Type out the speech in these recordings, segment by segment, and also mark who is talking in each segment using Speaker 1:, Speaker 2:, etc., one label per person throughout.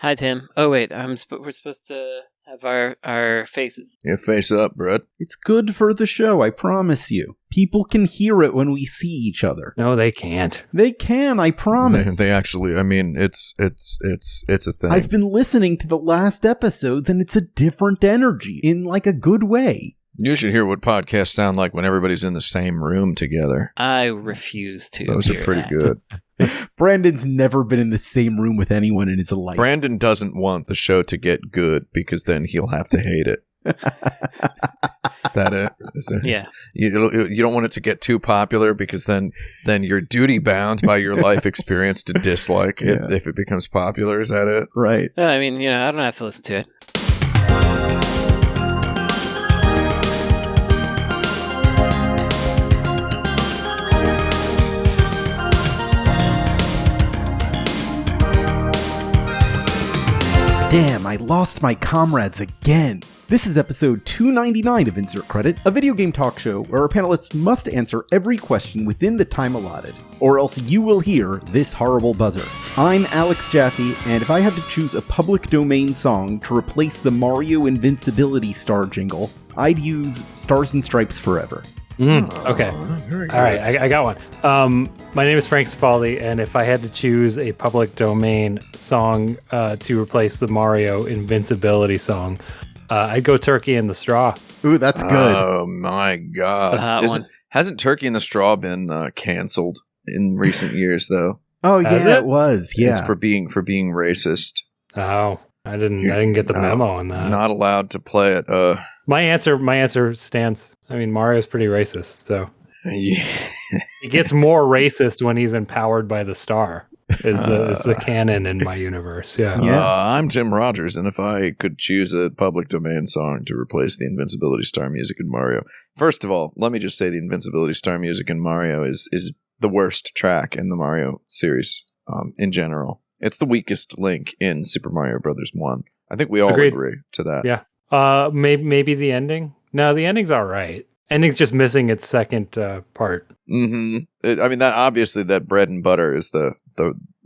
Speaker 1: Hi, Tim. Oh, wait. We're supposed to have our faces.
Speaker 2: Yeah, face up, bro.
Speaker 3: It's good for the show, I promise you. People can hear it when we see each other.
Speaker 4: No, they can't.
Speaker 3: They can, I promise.
Speaker 2: They actually, I mean, it's a thing.
Speaker 3: I've been listening to the last episodes, and it's a different energy, in like a good way.
Speaker 2: You should hear what podcasts sound like when everybody's in the same room together.
Speaker 1: I refuse to.
Speaker 2: Those are pretty good.
Speaker 3: Brandon's never been in the same room with anyone in his life.
Speaker 2: Brandon doesn't want the show to get good because then he'll have to hate it. Is that it?
Speaker 1: Yeah.
Speaker 2: You don't want it to get too popular because then you're duty bound by your life experience to dislike it if it becomes popular. Is that it?
Speaker 3: Right.
Speaker 1: I mean, I don't have to listen to it.
Speaker 3: Damn, I lost my comrades again. This is episode 299 of Insert Credit, a video game talk show where our panelists must answer every question within the time allotted, or else you will hear this horrible buzzer. I'm Alex Jaffe, and if I had to choose a public domain song to replace the Mario Invincibility Star jingle, I'd use Stars and Stripes Forever.
Speaker 4: Okay. All right, I got one. My name is Frank Cifaldi, and if I had to choose a public domain song to replace the Mario Invincibility song, I'd go Turkey in the Straw.
Speaker 3: Ooh, that's good.
Speaker 2: Oh my God.
Speaker 1: It's a hot one.
Speaker 2: Hasn't Turkey in the Straw been canceled in recent years, though?
Speaker 3: Oh,
Speaker 4: Has
Speaker 3: yeah,
Speaker 4: it?
Speaker 3: it was. Yeah.
Speaker 2: It's for being racist.
Speaker 4: Oh, I didn't get the memo on that.
Speaker 2: Not allowed to play it.
Speaker 4: My answer stands. I mean, Mario's pretty racist, so
Speaker 2: Yeah.
Speaker 4: he gets more racist when he's empowered by the star. Is the canon in my universe? Yeah.
Speaker 2: I'm Tim Rogers, and if I could choose a public domain song to replace the Invincibility Star music in Mario, first of all, let me just say the Invincibility Star music in Mario is the worst track in the Mario series in general. It's the weakest link in Super Mario Brothers 1. I think we all agree to that.
Speaker 4: Yeah. Maybe the ending. No, the ending's all right. Ending's just missing its second part.
Speaker 2: Mm-hmm. I mean, that obviously that bread and butter is the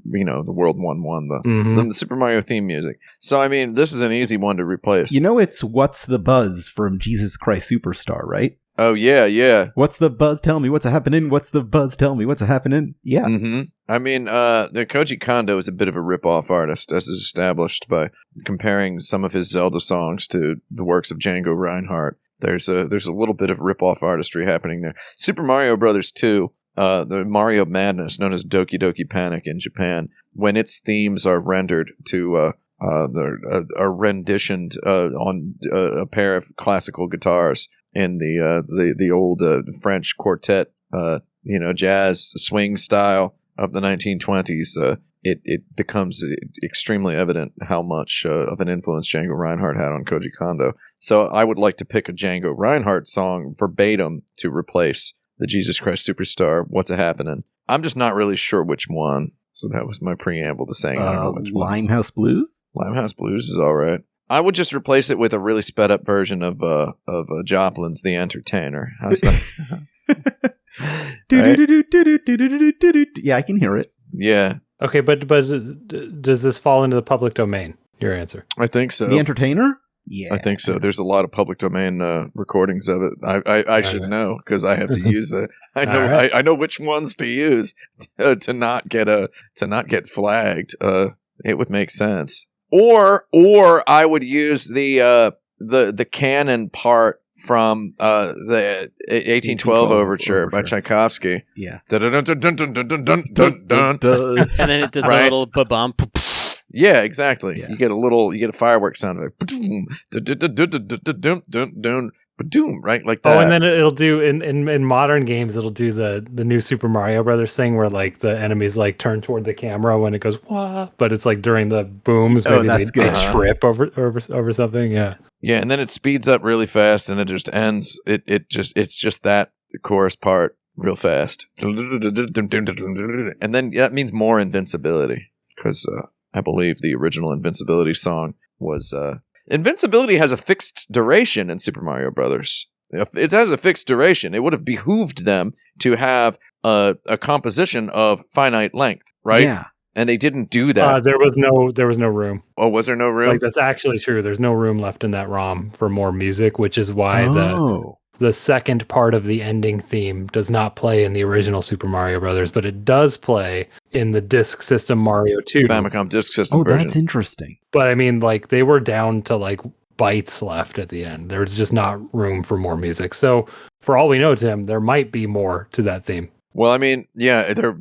Speaker 2: World 1-1, the Super Mario theme music. So, I mean, this is an easy one to replace.
Speaker 3: It's What's the Buzz from Jesus Christ Superstar, right?
Speaker 2: Oh, yeah.
Speaker 3: What's the buzz? Tell me what's happening. What's the buzz? Tell me what's happening. Yeah.
Speaker 2: Mm-hmm. I mean, the Koji Kondo is a bit of a rip-off artist, as is established by comparing some of his Zelda songs to the works of Django Reinhardt. There's a little bit of rip-off artistry happening there. Super Mario Brothers 2, the Mario Madness, known as Doki Doki Panic in Japan, when its themes are rendered to are renditioned on a pair of classical guitars in the old French quartet, jazz swing style of the 1920s. It becomes extremely evident how much of an influence Django Reinhardt had on Koji Kondo. So I would like to pick a Django Reinhardt song verbatim to replace the Jesus Christ Superstar, What's A Happening. I'm just not really sure which one. So that was my preamble to saying I don't know which one.
Speaker 3: Limehouse Blues?
Speaker 2: Limehouse Blues is all right. I would just replace it with a really sped up version of Joplin's The Entertainer. How's that?
Speaker 3: Yeah, I can hear it.
Speaker 2: Yeah.
Speaker 4: Okay, but does this fall into the public domain? Your answer?
Speaker 2: I think so.
Speaker 3: The Entertainer? Yeah.
Speaker 2: I think so. There's a lot of public domain recordings of it. I should know because I have to use it. I know which ones to use to not get flagged. It would make sense. Or I would use the canon part from the 1812 overture by Tchaikovsky.
Speaker 3: Yeah.
Speaker 2: And
Speaker 1: And then it does a little ba-bump.
Speaker 2: Yeah, exactly.
Speaker 3: Yeah.
Speaker 2: You get a fireworks sound like right, like that.
Speaker 4: Oh, and then it'll do in modern games. It'll do the new Super Mario Brothers thing where like the enemies like turn toward the camera when it goes wah, but it's like during the booms. Maybe
Speaker 3: that's
Speaker 4: they
Speaker 3: good.
Speaker 4: trip over something. Yeah.
Speaker 2: Yeah, and then it speeds up really fast, and it just ends. It's just that chorus part real fast, and then that means more invincibility because I believe the original Invincibility song was Invincibility has a fixed duration in Super Mario Brothers. If it has a fixed duration, it would have behooved them to have a composition of finite length, right?
Speaker 3: Yeah.
Speaker 2: And they didn't do that.
Speaker 4: There was no room.
Speaker 2: Oh, was there no room?
Speaker 4: Like, that's actually true. There's no room left in that ROM for more music, which is why the second part of the ending theme does not play in the original Super Mario Brothers, but it does play in the Disk System Mario 2.
Speaker 2: Famicom Disk System version.
Speaker 3: That's interesting.
Speaker 4: But I mean, like, they were down to like bytes left at the end. There's just not room for more music. So for all we know, Tim, there might be more to that theme.
Speaker 2: Well, I mean, yeah, there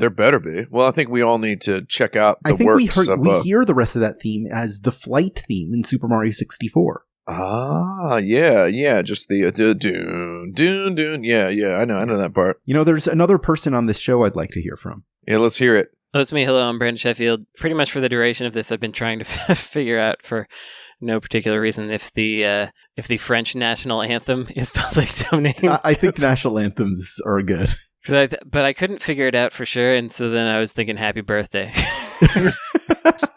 Speaker 2: better be. Well, I think we all need to check out the works of...
Speaker 3: we hear the rest of that theme as the flight theme in Super Mario 64.
Speaker 2: Ah, yeah, just the doon. Yeah, I know that part.
Speaker 3: You know, there's another person on this show I'd like to hear from.
Speaker 2: Yeah, let's hear it.
Speaker 1: Oh, it's me. Hello, I'm Brandon Sheffield. Pretty much for the duration of this, I've been trying to figure out for no particular reason if the French national anthem is public domain.
Speaker 3: I think national anthems are good.
Speaker 1: But I couldn't figure it out for sure, and so then I was thinking happy birthday.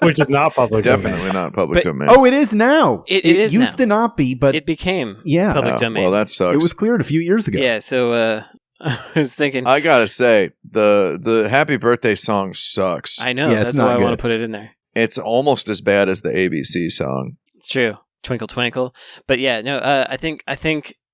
Speaker 4: Which is not public domain.
Speaker 2: Definitely not public domain.
Speaker 3: Oh, it is now.
Speaker 1: It is
Speaker 3: used
Speaker 1: now.
Speaker 3: to not be, but...
Speaker 1: It became
Speaker 3: public
Speaker 1: domain.
Speaker 2: Well, that sucks.
Speaker 3: It was cleared a few years ago.
Speaker 1: Yeah, so I was thinking...
Speaker 2: I gotta say, the happy birthday song sucks.
Speaker 1: I know,
Speaker 3: Yeah,
Speaker 1: that's why I want to put it in there.
Speaker 2: It's almost as bad as the ABC song.
Speaker 1: It's true. Twinkle, twinkle. But yeah, no, I think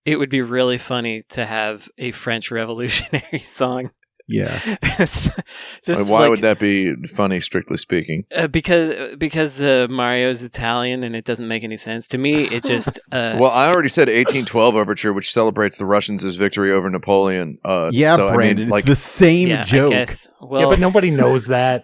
Speaker 1: it would be really funny to have a French revolutionary song.
Speaker 3: Yeah.
Speaker 2: Just why would that be funny, strictly speaking?
Speaker 1: Because Mario's Italian and it doesn't make any sense. To me, it just...
Speaker 2: Well, I already said 1812 Overture, which celebrates the Russians' victory over Napoleon.
Speaker 3: Brandon,
Speaker 2: I mean,
Speaker 3: it's the same joke.
Speaker 1: I guess. Well,
Speaker 4: yeah, but nobody knows that.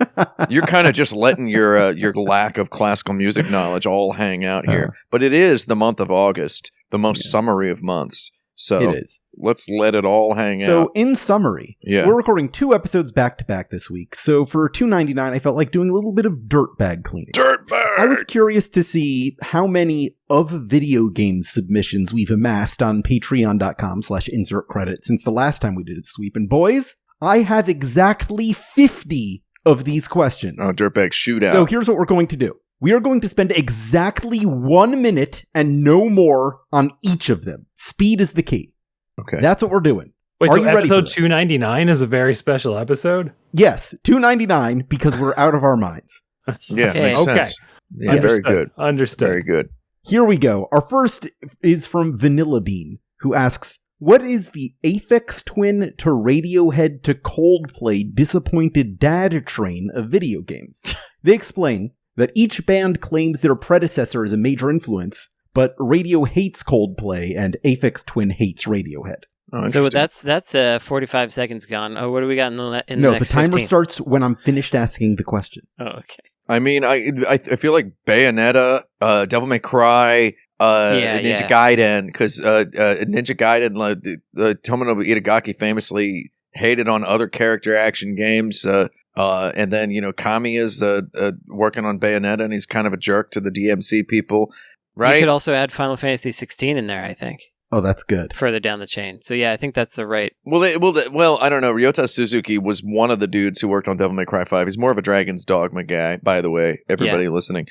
Speaker 2: You're kind of just letting your lack of classical music knowledge all hang out here. But it is the month of August, the most summery of months. So
Speaker 3: it is.
Speaker 2: Let's let it all hang out.
Speaker 3: So in summary, we're recording 2 episodes back to back this week. So for $2.99, I felt like doing a little bit of dirtbag cleaning.
Speaker 2: Dirtbag!
Speaker 3: I was curious to see how many of video game submissions we've amassed on patreon.com/insert credit since the last time we did a sweep. And boys, I have exactly 50 of these questions.
Speaker 2: Oh, dirtbag shootout.
Speaker 3: So here's what we're going to do. We are going to spend exactly 1 minute and no more on each of them. Speed is the key.
Speaker 2: Okay.
Speaker 3: That's what we're doing.
Speaker 4: Wait,
Speaker 3: Are
Speaker 4: so
Speaker 3: you ready
Speaker 4: episode
Speaker 3: for this?
Speaker 4: 299 is a very special episode?
Speaker 3: Yes, $2.99 because we're out of our minds.
Speaker 2: Yeah,
Speaker 1: Okay.
Speaker 2: makes sense. Yeah,
Speaker 4: Understood.
Speaker 2: very good.
Speaker 4: Understood.
Speaker 2: Very good.
Speaker 3: Here we go. Our first is from Vanilla Bean, who asks, what is the Aphex Twin to Radiohead to Coldplay disappointed dad train of video games? They explain that each band claims their predecessor is a major influence, but radio hates Coldplay and Aphex Twin hates Radiohead.
Speaker 2: Oh,
Speaker 1: so that's 45 seconds gone. Oh, what do we got in the next 15?
Speaker 3: No, the timer starts when I'm finished asking the question.
Speaker 1: Oh, okay.
Speaker 2: I mean, I feel like Bayonetta, Devil May Cry, Ninja Gaiden, because Ninja Gaiden, Tomonobu Itagaki famously hated on other character action games. And then, Kami is working on Bayonetta, and he's kind of a jerk to the DMC people, right?
Speaker 1: You could also add Final Fantasy 16 in there, I think.
Speaker 3: Oh, that's good.
Speaker 1: Further down the chain. So yeah, I think that's the right...
Speaker 2: Well, I don't know. Ryota Suzuki was one of the dudes who worked on Devil May Cry 5. He's more of a Dragon's Dogma guy, by the way, everybody listening.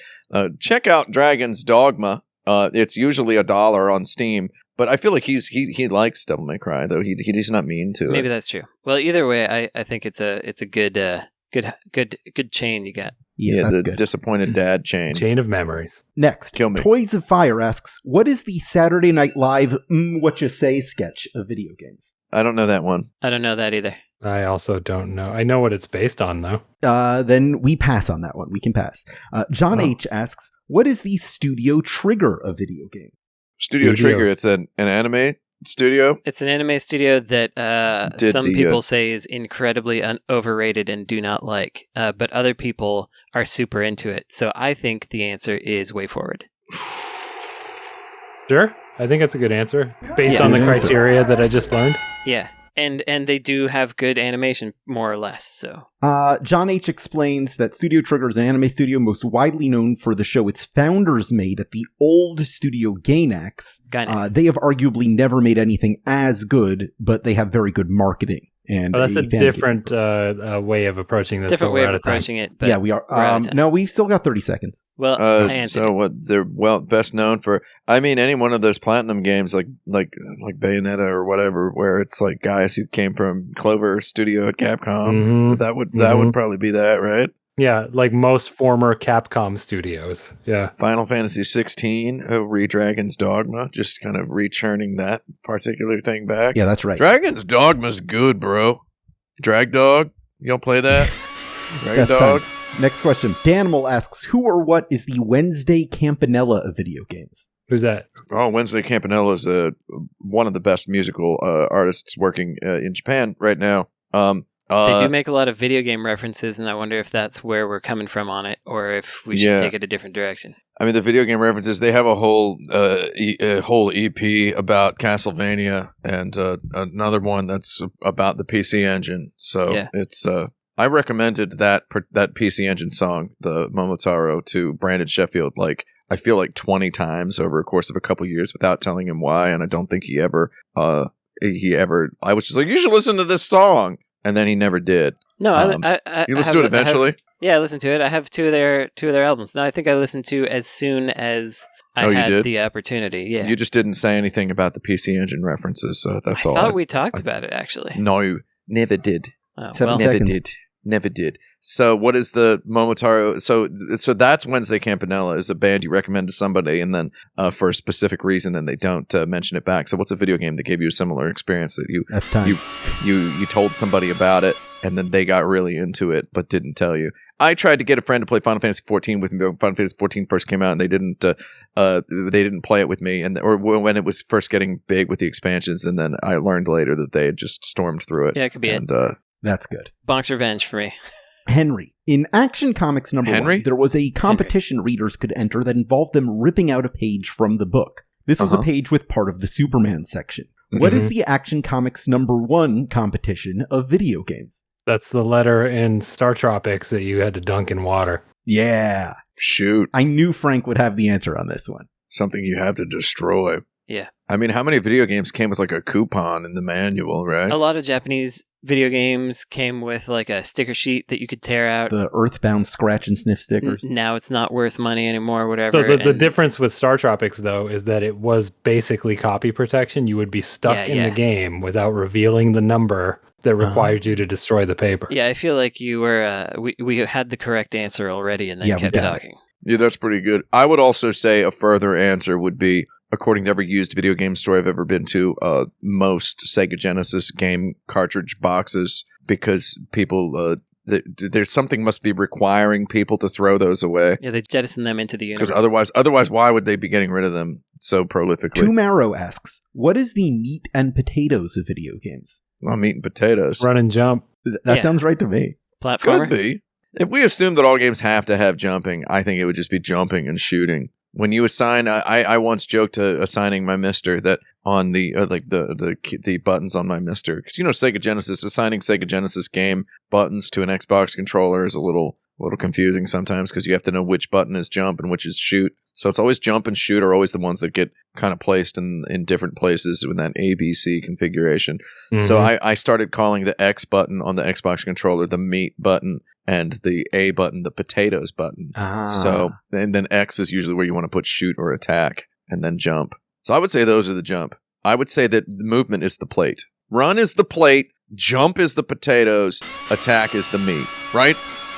Speaker 2: Check out Dragon's Dogma. It's usually $1 on Steam. But I feel like he likes Devil May Cry, though. He's not mean to it.
Speaker 1: Maybe that's true. Well, either way, I think it's a good chain you got.
Speaker 3: Yeah,
Speaker 2: the
Speaker 3: that's good.
Speaker 2: disappointed dad chain.
Speaker 4: Chain of memories.
Speaker 3: Next,
Speaker 2: Kill me.
Speaker 3: Toys of Fire asks, what is the Saturday Night Live What You Say sketch of video games?
Speaker 2: I don't know that one.
Speaker 1: I don't know that either.
Speaker 4: I also don't know. I know what it's based on, though.
Speaker 3: Then we pass on that one. We can pass. John H. asks, what is the Studio Trigger of video games?
Speaker 2: Studio Trigger, it's an anime studio?
Speaker 1: It's an anime studio that some people say is incredibly overrated and do not like, but other people are super into it. So I think the answer is Way Forward.
Speaker 4: Sure. I think that's a good answer. Based on the criteria that I just learned.
Speaker 1: Yeah. And they do have good animation, more or less. So,
Speaker 3: John H. explains that Studio Trigger is an anime studio most widely known for the show its founders made at the old studio Gainax. They have arguably never made anything as good, but they have very good marketing. And
Speaker 4: that's a different way of approaching this.
Speaker 1: Different way of approaching it. But
Speaker 3: yeah, we are. No, we've still got 30 seconds.
Speaker 1: Well,
Speaker 2: so what they're best known for? I mean, any one of those Platinum games, like Bayonetta or whatever, where it's like guys who came from Clover Studio at Capcom.
Speaker 4: Mm-hmm.
Speaker 2: That would probably be that, right?
Speaker 4: Yeah, like most former Capcom studios. Yeah.
Speaker 2: Final Fantasy 16, Redragon's Dogma, just kind of rechurning that particular thing back.
Speaker 3: Yeah, that's right.
Speaker 2: Dragon's Dogma's good, bro. Drag Dog, y'all play that? Dragon
Speaker 3: That's
Speaker 2: Dog.
Speaker 3: time. Next question. Danimal asks, who or what is the Wednesday Campanella of video games?
Speaker 4: Who's that?
Speaker 2: Oh, Wednesday Campanella is one of the best musical artists working in Japan right now.
Speaker 1: They do make a lot of video game references, and I wonder if that's where we're coming from on it, or if we should take it a different direction.
Speaker 2: I mean, the video game references, they have a whole EP about Castlevania and another one that's about the PC Engine. So it's I recommended that PC Engine song, the Momotaro, to Brandon Sheffield, like I feel like 20 times over a course of a couple years without telling him why, and I don't think he ever I was just like, you should listen to this song. And then he never did.
Speaker 1: No,
Speaker 2: you listened to it eventually?
Speaker 1: I listened to it. I have two of their albums. No, I think I listened to as soon as I had the opportunity. Yeah.
Speaker 2: You just didn't say anything about the PC Engine references, so that's all.
Speaker 1: I thought we talked about it, actually.
Speaker 2: No, never did.
Speaker 1: Oh,
Speaker 3: 7 seconds.
Speaker 2: Never did. So what is the Momotaro? So that's Wednesday Campanella is a band you recommend to somebody, and then for a specific reason, and they don't mention it back. So what's a video game that gave you a similar experience that you
Speaker 3: That's time.
Speaker 2: you told somebody about it, and then they got really into it but didn't tell you? I tried to get a friend to play Final Fantasy 14 with me when Final Fantasy 14 first came out, and they didn't play it with me, or when it was first getting big with the expansions, and then I learned later that they had just stormed through it.
Speaker 1: Yeah, it could be it.
Speaker 3: That's good.
Speaker 1: Bonk's Revenge for me.
Speaker 3: Henry. In Action Comics number 1, there was a competition readers could enter that involved them ripping out a page from the book. This was a page with part of the Superman section. What is the Action Comics number 1 competition of video games?
Speaker 4: That's the letter in Star Tropics that you had to dunk in water.
Speaker 3: Yeah.
Speaker 2: Shoot.
Speaker 3: I knew Frank would have the answer on this one.
Speaker 2: Something you have to destroy.
Speaker 1: Yeah.
Speaker 2: I mean, how many video games came with like a coupon in the manual, right?
Speaker 1: A lot of Japanese video games came with like a sticker sheet that you could tear out.
Speaker 3: The Earthbound scratch and sniff stickers.
Speaker 1: Now it's not worth money anymore, whatever.
Speaker 4: So the difference with Star Tropics, though, is that it was basically copy protection. You would be stuck in the game without revealing the number that required you to destroy the paper.
Speaker 1: Yeah, I feel like you were, we had the correct answer already and then kept talking.
Speaker 2: Yeah, that's pretty good. I would also say a further answer would be, according to every used video game store I've ever been to, most Sega Genesis game cartridge boxes, because people, there's something must be requiring people to throw those away.
Speaker 1: Yeah, they jettison them into the universe.
Speaker 2: Because otherwise, why would they be getting rid of them so prolifically?
Speaker 3: Tomarrow asks, what is the meat and potatoes of video games?
Speaker 2: Well, meat and potatoes.
Speaker 4: Run and jump.
Speaker 3: That sounds right to me.
Speaker 1: Platformer?
Speaker 2: Could be. If we assume that all games have to have jumping, I think it would just be jumping and shooting. When you assign, I once joked to assigning my Mister that on the the buttons on my Mister, because Sega Genesis, assigning Sega Genesis game buttons to an Xbox controller is a little confusing sometimes, because you have to know which button is jump and which is shoot. So it's always jump and shoot are always the ones that get kind of placed in different places in that ABC configuration. Mm-hmm. So I started calling the X button on the Xbox controller the meat button, and the A button the potatoes button. So, and then X is usually where you want to put shoot or attack, and then jump. So I would say those are the jump. I would say that the movement is the plate. Run is the plate, jump is the potatoes, attack is the meat, right?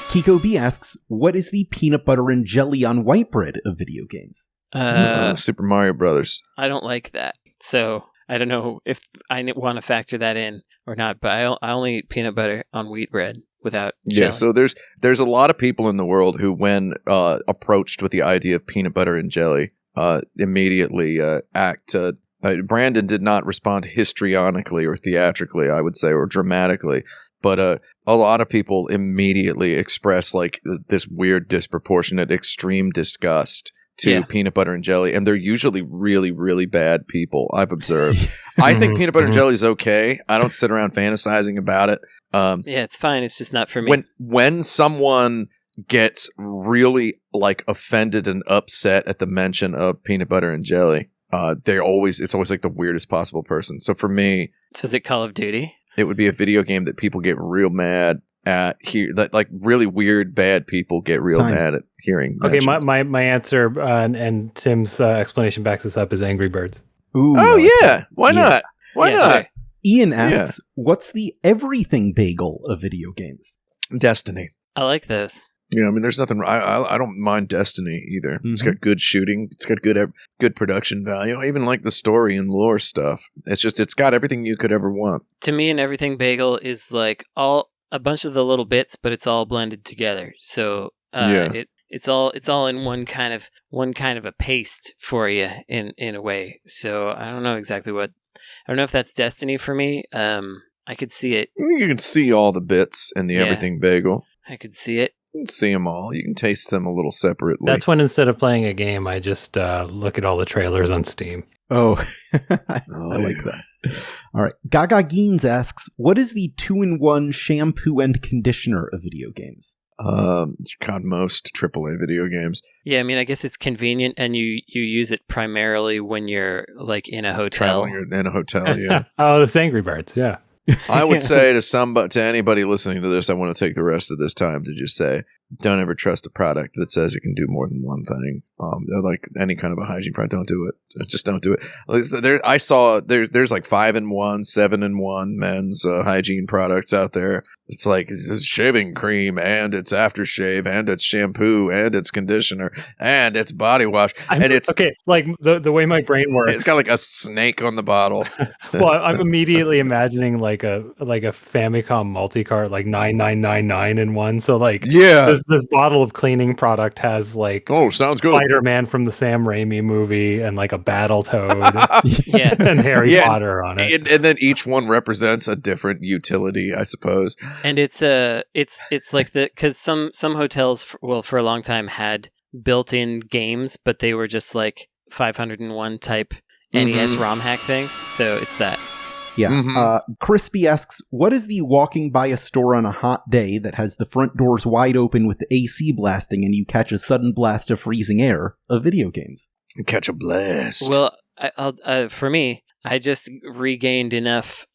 Speaker 3: Kiko B asks, what is the peanut butter and jelly on white bread of video games?
Speaker 2: Super Mario Brothers.
Speaker 1: I don't like that. So I don't know if I want to factor that in or not, but I only eat peanut butter on wheat bread without jelly.
Speaker 2: Yeah, so there's a lot of people in the world who, when approached with the idea of peanut butter and jelly, immediately act. Brandon did not respond histrionically or theatrically, I would say, or dramatically. But a lot of people immediately express like this weird, disproportionate, extreme disgust to peanut butter and jelly, and they're usually really, really bad people, I've observed. I think peanut butter and jelly is okay. I don't sit around fantasizing about it.
Speaker 1: Yeah, it's fine. It's just not for me.
Speaker 2: When someone gets really like offended and upset at the mention of peanut butter and jelly, it's always like the weirdest possible person. So for me,
Speaker 1: so is it Call of Duty?
Speaker 2: It would be a video game that people get real mad at. Like really weird, bad people get real mad at hearing.
Speaker 4: Okay, my answer and Tim's explanation backs this up is Angry Birds.
Speaker 3: Ooh,
Speaker 2: why not? Why not? Sure.
Speaker 3: Ian asks, what's the everything bagel of video games?
Speaker 2: Destiny.
Speaker 1: I like those.
Speaker 2: Yeah, I mean, there's nothing. I don't mind Destiny either. Mm-hmm. It's got good shooting. It's got good production value. I even like the story and lore stuff. It's got everything you could ever want.
Speaker 1: To me, an everything bagel is like a bunch of the little bits, but it's all blended together. So it's all in one kind of a paste for you in a way. So I don't know exactly I don't know if that's Destiny for me. I could see it.
Speaker 2: You can see all the bits in the everything bagel.
Speaker 1: I could see it.
Speaker 2: You can see them all. You can taste them a little separately.
Speaker 4: That's when instead of playing a game, I just look at all the trailers on Steam.
Speaker 3: Oh, I like that. All right. Gaagaagiins asks, what is the 2-in-1 shampoo and conditioner of video games?
Speaker 2: God, most AAA video games.
Speaker 1: Yeah, I mean, I guess it's convenient, and you use it primarily when you're like in a hotel.
Speaker 2: Traveling in a hotel, yeah.
Speaker 4: Oh, it's Angry Birds, yeah.
Speaker 2: I would say to anybody listening to this, I want to take the rest of this time to just say, don't ever trust a product that says it can do more than one thing. Like any kind of a hygiene product, don't do it. Just don't do it. I saw there's like 5-in-1, 7-in-1 men's hygiene products out there. It's like it's shaving cream, and it's aftershave, and it's shampoo, and it's conditioner, and it's body wash, and it's
Speaker 4: okay. Like the way my brain works,
Speaker 2: it's got like a snake on the bottle.
Speaker 4: Well, I'm immediately imagining like a Famicom multi-cart, like 9999 in one. So like,
Speaker 2: yeah,
Speaker 4: this bottle of cleaning product has like,
Speaker 2: sounds good,
Speaker 4: Spider-Man from the Sam Raimi movie, and like a Battletoad, and Harry Potter on it,
Speaker 2: and then each one represents a different utility, I suppose.
Speaker 1: And it's like because some hotels for a long time had built-in games, but they were just like 501 type NES ROM hack things. So it's that.
Speaker 3: Yeah. Mm-hmm. Crispy asks, what is the walking by a store on a hot day that has the front doors wide open with the AC blasting and you catch a sudden blast of freezing air of video games?
Speaker 2: Catch a blast.
Speaker 1: Well, for me, I just regained enough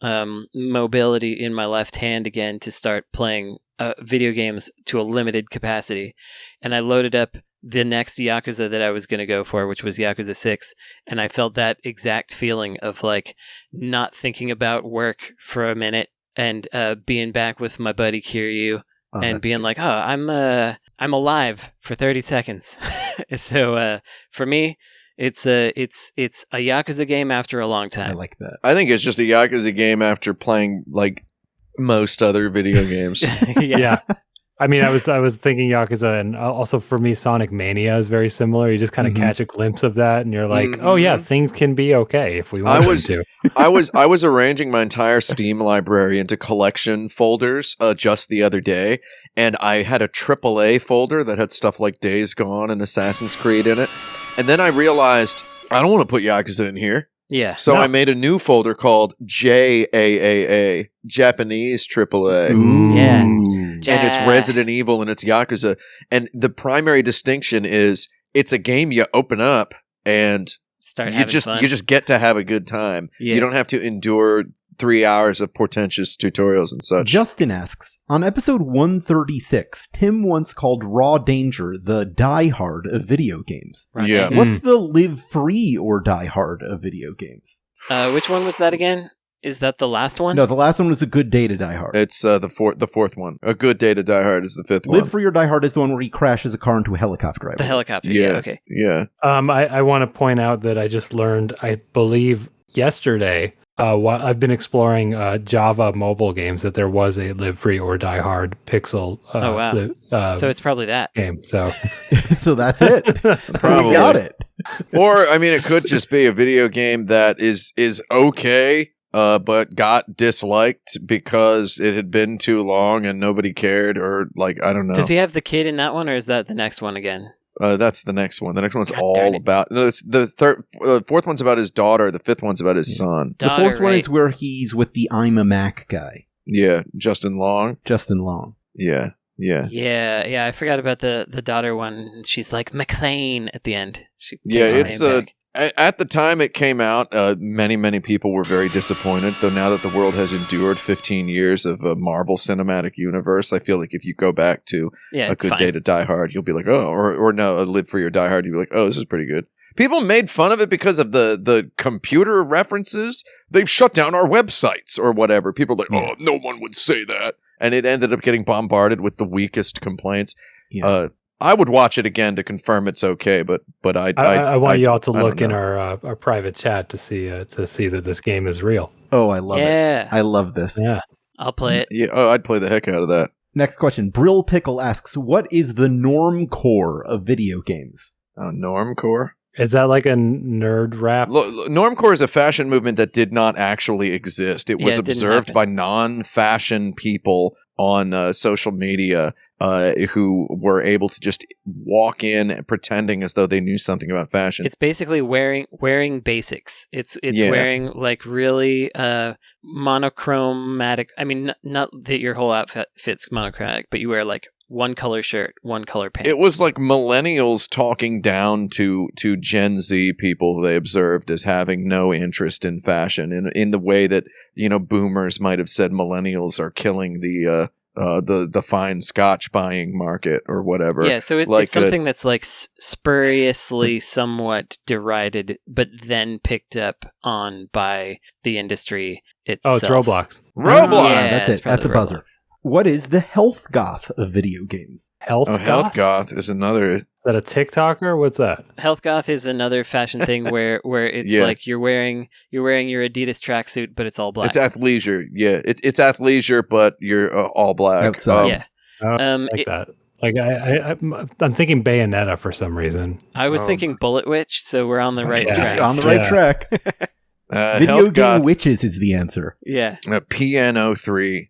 Speaker 1: mobility in my left hand again to start playing video games to a limited capacity. And I loaded up the next Yakuza that I was going to go for, which was Yakuza 6. And I felt that exact feeling of like not thinking about work for a minute and being back with my buddy Kiryu and being good. Like, I'm alive for 30 seconds. So for me, it's a Yakuza game after a long time.
Speaker 3: I like that.
Speaker 2: I think it's just a Yakuza game after playing like most other video games.
Speaker 4: Yeah. I mean, I was thinking Yakuza, and also for me, Sonic Mania is very similar. You just kind of catch a glimpse of that, and you're like, oh yeah, things can be okay if we want them to.
Speaker 2: I was arranging my entire Steam library into collection folders just the other day, and I had a AAA folder that had stuff like Days Gone and Assassin's Creed in it, and then I realized I don't want to put Yakuza in here.
Speaker 1: Yeah.
Speaker 2: So I made a new folder called JAAA, Japanese AAA.
Speaker 1: Ooh. Yeah.
Speaker 2: And it's Resident Evil and it's Yakuza. And the primary distinction is it's a game you open up and you just get to have a good time. Yeah. You don't have to endure 3 hours of portentous tutorials and such.
Speaker 3: Justin asks, on episode 136, Tim once called Raw Danger the Die Hard of video games.
Speaker 1: Right.
Speaker 2: Yeah.
Speaker 3: What's the Live Free or Die Hard of video games?
Speaker 1: Which one was that again? Is that the last one?
Speaker 3: No, the last one was A Good Day to Die Hard.
Speaker 2: It's the fourth one. A Good Day to Die Hard is the fifth one.
Speaker 3: Live Free or Die Hard is the one where he crashes a car into a helicopter.
Speaker 1: The helicopter, yeah, okay.
Speaker 2: Yeah.
Speaker 4: I want to point out that I just learned, I believe yesterday, I've been exploring Java mobile games, that there was a Live Free or Die Hard pixel.
Speaker 1: Oh wow! So it's probably that
Speaker 4: game. So,
Speaker 3: so that's it.
Speaker 2: Probably
Speaker 3: we got it.
Speaker 2: Or I mean, it could just be a video game that is okay, but got disliked because it had been too long and nobody cared, or like I don't know.
Speaker 1: Does he have the kid in that one, or is that the next one again?
Speaker 2: That's the next one. The next one's all about. No, it's the fourth one's about his daughter. The fifth one's about his son.
Speaker 3: The fourth one is where he's with the I'm a Mac guy.
Speaker 2: Yeah, Justin Long.
Speaker 3: Yeah.
Speaker 1: I forgot about the daughter one. She's like McLean at the end.
Speaker 2: It's at the time it came out, many people were very disappointed. Though now that the world has endured 15 years of a Marvel Cinematic Universe, I feel like if you go back to A Good Day to Die Hard, you'll be like, oh, or no, A Live Free or Die Hard, you'll be like, oh, this is pretty good. People made fun of it because of the computer references. They've shut down our websites or whatever. People are like, oh, no one would say that. And it ended up getting bombarded with the weakest complaints.
Speaker 3: Yeah.
Speaker 2: I would watch it again to confirm it's okay, but
Speaker 4: I want y'all to look in our private chat to see that this game is real.
Speaker 3: Oh, I love it. I love this.
Speaker 4: Yeah.
Speaker 1: I'll play it.
Speaker 2: Yeah, I'd play the heck out of that.
Speaker 3: Next question. BrillPickle asks, what is the normcore of video games?
Speaker 2: Normcore?
Speaker 4: Is that like a nerd rap?
Speaker 2: Normcore is a fashion movement that did not actually exist. It was observed by non-fashion people on social media who were able to just walk in pretending as though they knew something about fashion.
Speaker 1: It's basically wearing basics. It's wearing like really monochromatic. I mean, not that your whole outfit fits monochromatic, but you wear like one color shirt, one color pants.
Speaker 2: It was like millennials talking down to Gen Z people they observed as having no interest in fashion, in the way that, you know, boomers might have said millennials are killing the fine Scotch buying market or whatever.
Speaker 1: Yeah, so it's something that's like spuriously somewhat derided, but then picked up on by the industry itself.
Speaker 4: Oh, it's Roblox.
Speaker 2: Roblox!
Speaker 1: Yeah,
Speaker 3: that's it, at the buzzer.
Speaker 1: Roblox.
Speaker 3: What is the healthgoth of video games?
Speaker 2: Healthgoth is another.
Speaker 4: Is that a TikToker? What's that?
Speaker 1: Healthgoth is another fashion thing where it's like you're wearing your Adidas tracksuit, but it's all black.
Speaker 2: It's athleisure. Yeah, it's athleisure, but you're all black.
Speaker 3: Outside.
Speaker 1: Yeah.
Speaker 4: That. Like I'm thinking Bayonetta for some reason.
Speaker 1: I was thinking Bullet Witch, so we're on the right track.
Speaker 3: On the right track. Video game witches is the answer.
Speaker 1: Yeah.
Speaker 2: PNO3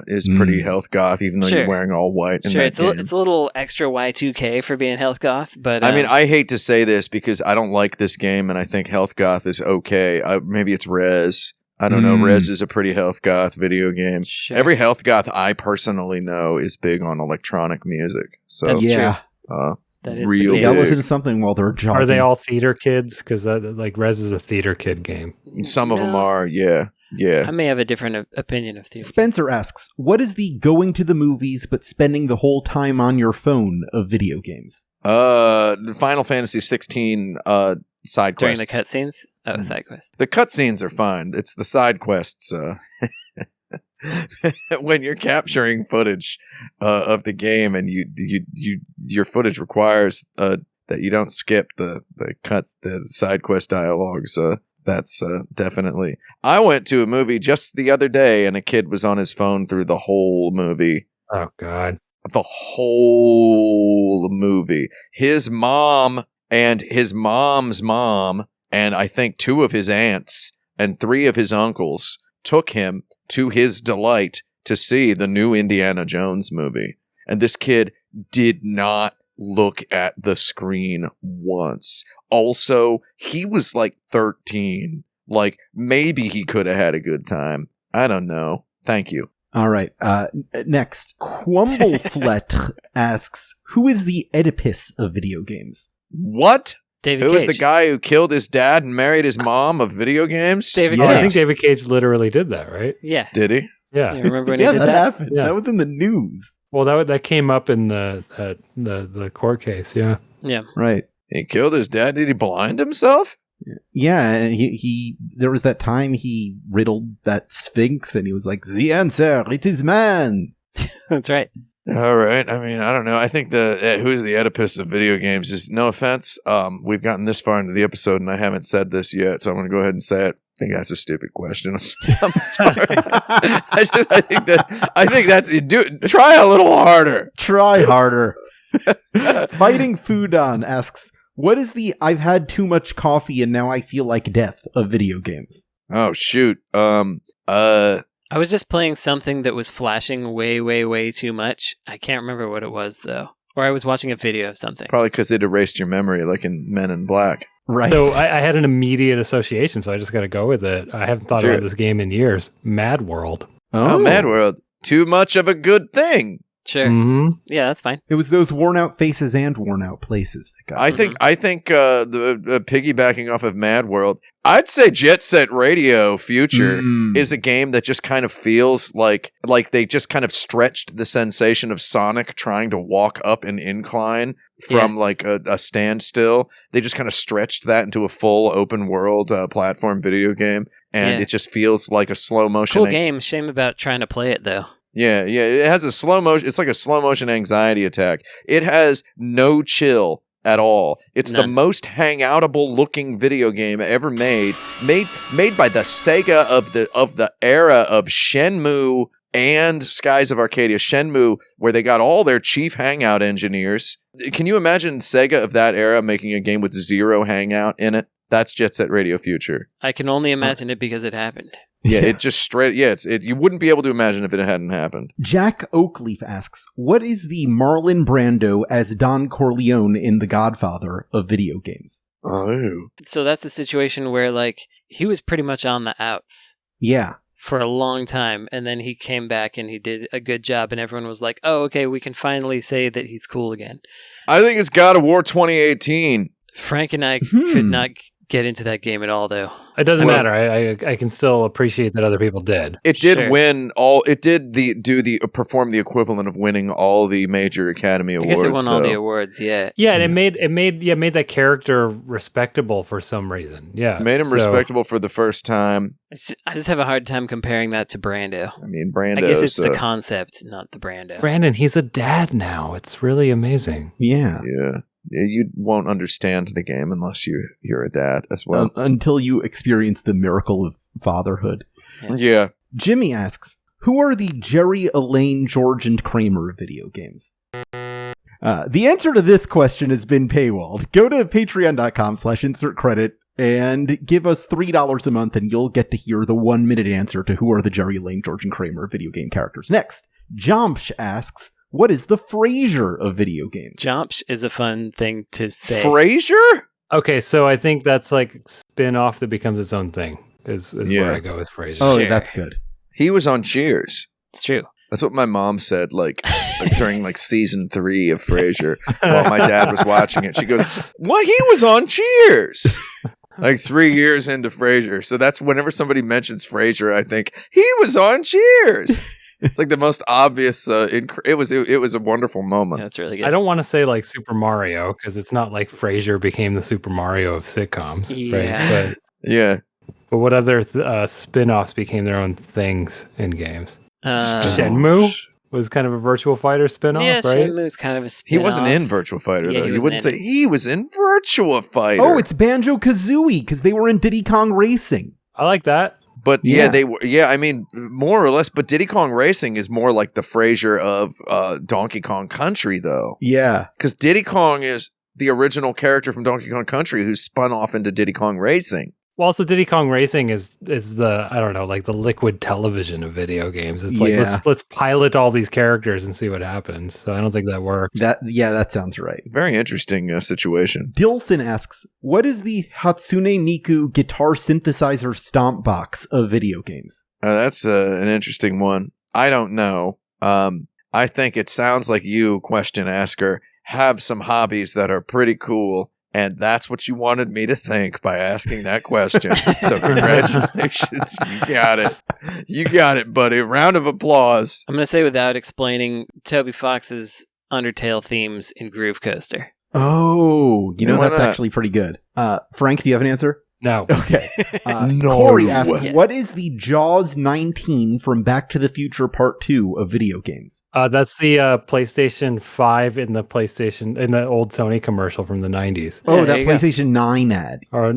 Speaker 2: is pretty health goth, even though you're wearing all white.
Speaker 1: Sure, it's a little extra Y2K for being health goth, but
Speaker 2: I mean, I hate to say this because I don't like this game, and I think health goth is okay. Maybe it's Rez. I don't know. Rez is a pretty health goth video game.
Speaker 1: Sure.
Speaker 2: Every health goth I personally know is big on electronic music. So
Speaker 1: That's true.
Speaker 2: That
Speaker 1: is
Speaker 2: real.
Speaker 3: They all listen to something while they're jogging.
Speaker 4: Are they all theater kids? Because like Rez is a theater kid game.
Speaker 2: Some of them are. Yeah.
Speaker 1: I may have a different opinion of theater.
Speaker 3: Spencer asks, what is the going to the movies but spending the whole time on your phone of video games?
Speaker 2: Final Fantasy 16 side quests.
Speaker 1: During the cutscenes? Oh, side quests.
Speaker 2: The cutscenes are fine. It's the side quests. When you're capturing footage of the game and your footage requires that you don't skip the side quest dialogues. That's definitely. I went to a movie just the other day and a kid was on his phone through the whole movie.
Speaker 4: Oh, God.
Speaker 2: The whole movie. His mom and his mom's mom and I think 2 of his aunts and 3 of his uncles took him to his delight to see the new Indiana Jones movie. And this kid did not look at the screen once. Also, he was like 13. Like, maybe he could have had a good time. I don't know. Thank you.
Speaker 3: All right. Next, Cwumble Fletkh asks, who is the Oedipus of video games?
Speaker 2: What?
Speaker 1: David
Speaker 2: Who
Speaker 1: Cage.
Speaker 2: is the guy who killed his dad and married his mom of video games?
Speaker 1: David
Speaker 3: Yeah.
Speaker 1: Cage.
Speaker 4: I think David Cage literally did that, right?
Speaker 1: Yeah.
Speaker 2: Did he?
Speaker 4: Yeah.
Speaker 1: You remember when he
Speaker 3: Yeah,
Speaker 1: did
Speaker 3: that
Speaker 1: that?
Speaker 3: happened.
Speaker 4: Yeah.
Speaker 3: That was in the news.
Speaker 4: Well, that came up in the court case. Yeah.
Speaker 1: Yeah.
Speaker 3: Right.
Speaker 2: He killed his dad? Did he blind himself?
Speaker 3: Yeah, and he there was that time he riddled that Sphinx and he was like, the answer, it is man.
Speaker 1: That's right.
Speaker 2: All right. I mean, I don't know. I think who's the Oedipus of video games is, no offense. We've gotten this far into the episode and I haven't said this yet, so I'm going to go ahead and say it. I think that's a stupid question. I'm sorry. I think that's try a little harder.
Speaker 3: Try harder. Fighting Fudon asks, what is the I've had too much coffee and now I feel like death of video games?
Speaker 2: Oh shoot.
Speaker 1: I was just playing something that was flashing way, way, way too much. I can't remember what it was, though. Or I was watching a video of something.
Speaker 2: Probably because it erased your memory, like in Men in Black.
Speaker 3: Right.
Speaker 4: So I had an immediate association, so I just got to go with it. I haven't thought about this game in years. Mad World.
Speaker 2: Oh, Mad World. Too much of a good thing.
Speaker 1: Sure.
Speaker 4: Mm-hmm.
Speaker 1: Yeah, that's fine.
Speaker 3: It was those worn out faces and worn out places that got
Speaker 2: I think the piggybacking off of Mad World, I'd say Jet Set Radio Future is a game that just kind of feels like they just kind of stretched the sensation of Sonic trying to walk up an incline from like a standstill. They just kind of stretched that into a full open world platform video game, and it just feels like a slow motion.
Speaker 1: Cool game. Shame about trying to play it though.
Speaker 2: Yeah, it has a slow motion. It's like a slow motion anxiety attack. It has no chill at all. It's the most hangoutable looking video game ever made by the Sega of the era of Shenmue and Skies of Arcadia. Shenmue, where they got all their chief hangout engineers. Can you imagine Sega of that era making a game with zero hangout in it? That's Jet Set Radio Future.
Speaker 1: I can only imagine it because it happened.
Speaker 2: Yeah, it just straight. Yeah, you wouldn't be able to imagine if it hadn't happened.
Speaker 3: JackOakLeaf asks, what is the Marlon Brando as Don Corleone in The Godfather of video games?
Speaker 2: Oh.
Speaker 1: So that's a situation where, like, he was pretty much on the outs.
Speaker 3: Yeah.
Speaker 1: For a long time, and then he came back and he did a good job, and everyone was like, oh, okay, we can finally say that he's cool again.
Speaker 2: I think it's God of War 2018.
Speaker 1: Frank and I could not get into that game at all, though.
Speaker 4: It doesn't matter. I can still appreciate that other people did.
Speaker 2: It did win all. It did perform the equivalent of winning all the major Academy Awards.
Speaker 1: I guess it won all the awards. Yeah.
Speaker 4: Yeah, and it made that character respectable for some reason. Yeah,
Speaker 2: made him respectable for the first time.
Speaker 1: I just have a hard time comparing that to Brando.
Speaker 2: I mean, Brando.
Speaker 1: I guess it's the concept, not the Brando.
Speaker 4: Brandon, he's a dad now. It's really amazing.
Speaker 3: Yeah.
Speaker 2: Yeah. You won't understand the game unless you're a dad as well.
Speaker 3: Until you experience the miracle of fatherhood.
Speaker 2: Yeah.
Speaker 3: Jimmy asks, who are the Jerry, Elaine, George, and Kramer of video games? The answer to this question has been paywalled. Go to patreon.com/insertcredit and give us $3 a month and you'll get to hear the 1-minute answer to who are the Jerry, Elaine, George, and Kramer of video game characters. Next, Jomsh asks, what is the Frasier of video games?
Speaker 1: Jomsh is a fun thing to say.
Speaker 2: Frasier?
Speaker 4: Okay, so I think that's like spin-off that becomes its own thing is where I go with Frasier.
Speaker 3: Oh, yeah, that's good.
Speaker 2: He was on Cheers.
Speaker 1: It's true.
Speaker 2: That's what my mom said, like during like season 3 of Frasier, while my dad was watching it. She goes, "What? He was on Cheers." Like 3 years into Frasier. So that's whenever somebody mentions Frasier, I think he was on Cheers. It's like the most obvious. It was a wonderful moment.
Speaker 1: Yeah, that's really good.
Speaker 4: I don't want to say like Super Mario because it's not like Frasier became the Super Mario of sitcoms.
Speaker 1: Yeah.
Speaker 4: Right?
Speaker 2: Yeah.
Speaker 4: But what other spin-offs became their own things in games?
Speaker 1: Shenmue
Speaker 4: was kind of a Virtual Fighter spin-off,
Speaker 1: yeah,
Speaker 4: right?
Speaker 1: Shenmue's kind of a spin-off.
Speaker 2: He wasn't in Virtual Fighter, though. You wouldn't say he was in Virtua Fighter.
Speaker 3: Oh, it's Banjo-Kazooie, because they were in Diddy Kong Racing.
Speaker 4: I like that.
Speaker 2: But yeah, they were. Yeah, I mean, more or less. But Diddy Kong Racing is more like the Frasier of Donkey Kong Country, though.
Speaker 3: Yeah,
Speaker 2: because Diddy Kong is the original character from Donkey Kong Country who spun off into Diddy Kong Racing.
Speaker 4: Well, also Diddy Kong Racing is the, I don't know, like the liquid television of video games. It's like let's pilot all these characters and see what happens. So I don't think that works.
Speaker 3: That sounds right.
Speaker 2: Very interesting situation.
Speaker 3: Dilson asks, what is the Hatsune Miku guitar synthesizer stomp box of video games?
Speaker 2: That's an interesting one. I don't know. I think it sounds like you, question asker, have some hobbies that are pretty cool. And that's what you wanted me to think by asking that question. So congratulations. You got it. You got it, buddy. Round of applause.
Speaker 1: I'm going to say without explaining Toby Fox's Undertale themes in Groove Coaster.
Speaker 3: Oh, that's actually pretty good. Frank, do you have an answer?
Speaker 4: No.
Speaker 3: Okay.
Speaker 2: No.
Speaker 3: Corey asks, what is the Jaws 19 from Back to the Future Part 2 of video games?
Speaker 4: That's the PlayStation 5 in the old Sony commercial from the 90s.
Speaker 3: Oh, that PlayStation 9 ad.
Speaker 4: Or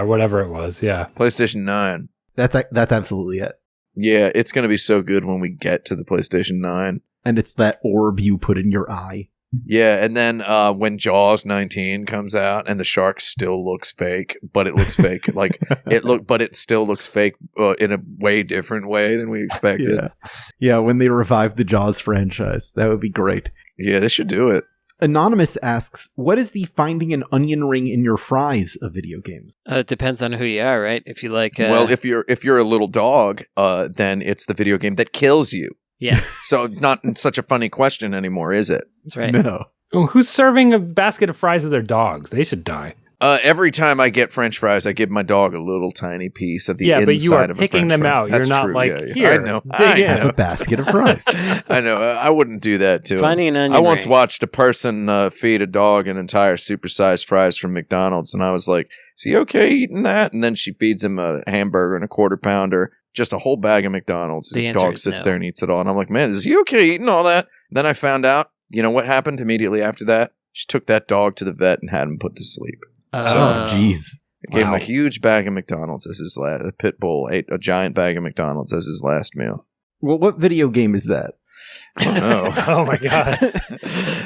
Speaker 4: whatever it was. Yeah.
Speaker 2: PlayStation 9.
Speaker 3: That's absolutely it.
Speaker 2: Yeah, it's going to be so good when we get to the PlayStation 9.
Speaker 3: And it's that orb you put in your eye.
Speaker 2: Yeah, and then when Jaws 19 comes out and the shark still looks fake, but it looks fake, but it still looks fake in a way different way than we expected.
Speaker 3: Yeah, when they revive the Jaws franchise, that would be great.
Speaker 2: Yeah, they should do it.
Speaker 3: Anonymous asks, what is the finding an onion ring in your fries of video games?
Speaker 1: It depends on who you are, right? If you like,
Speaker 2: well, if you're a little dog, then it's the video game that kills you.
Speaker 1: Yeah.
Speaker 2: So not such a funny question anymore, is it?
Speaker 1: That's right.
Speaker 3: No.
Speaker 4: Oh, who's serving a basket of fries to their dogs? They should die.
Speaker 2: Every time I get French fries, I give my dog a little tiny piece of the inside of a French fry.
Speaker 4: Yeah, but you are picking them out.
Speaker 2: That's
Speaker 4: You're not
Speaker 2: true.
Speaker 4: like,
Speaker 2: here,
Speaker 4: I
Speaker 2: know.
Speaker 4: dig in.
Speaker 3: Have a basket of fries.
Speaker 2: I know. I wouldn't do that to
Speaker 1: Finding
Speaker 2: him.
Speaker 1: an onion
Speaker 2: I once
Speaker 1: ring.
Speaker 2: watched a person feed a dog an entire supersized fries from McDonald's, and I was like, is he okay eating that? And then she feeds him a hamburger and a quarter pounder. just a whole bag of McDonald's.
Speaker 1: The
Speaker 2: The
Speaker 1: answer
Speaker 2: dog
Speaker 1: is
Speaker 2: sits
Speaker 1: no.
Speaker 2: there and eats it all. And I'm like, man, is he okay eating all that? Then I found out, you know what happened immediately after that? She took that dog to the vet and had him put to sleep.
Speaker 3: Oh, jeez.
Speaker 2: I gave him
Speaker 3: Wow.
Speaker 2: a huge bag of McDonald's as his last. A pit bull ate a giant bag of McDonald's as his last meal.
Speaker 3: Well, what video game is that?
Speaker 2: I don't know.
Speaker 4: Oh my god.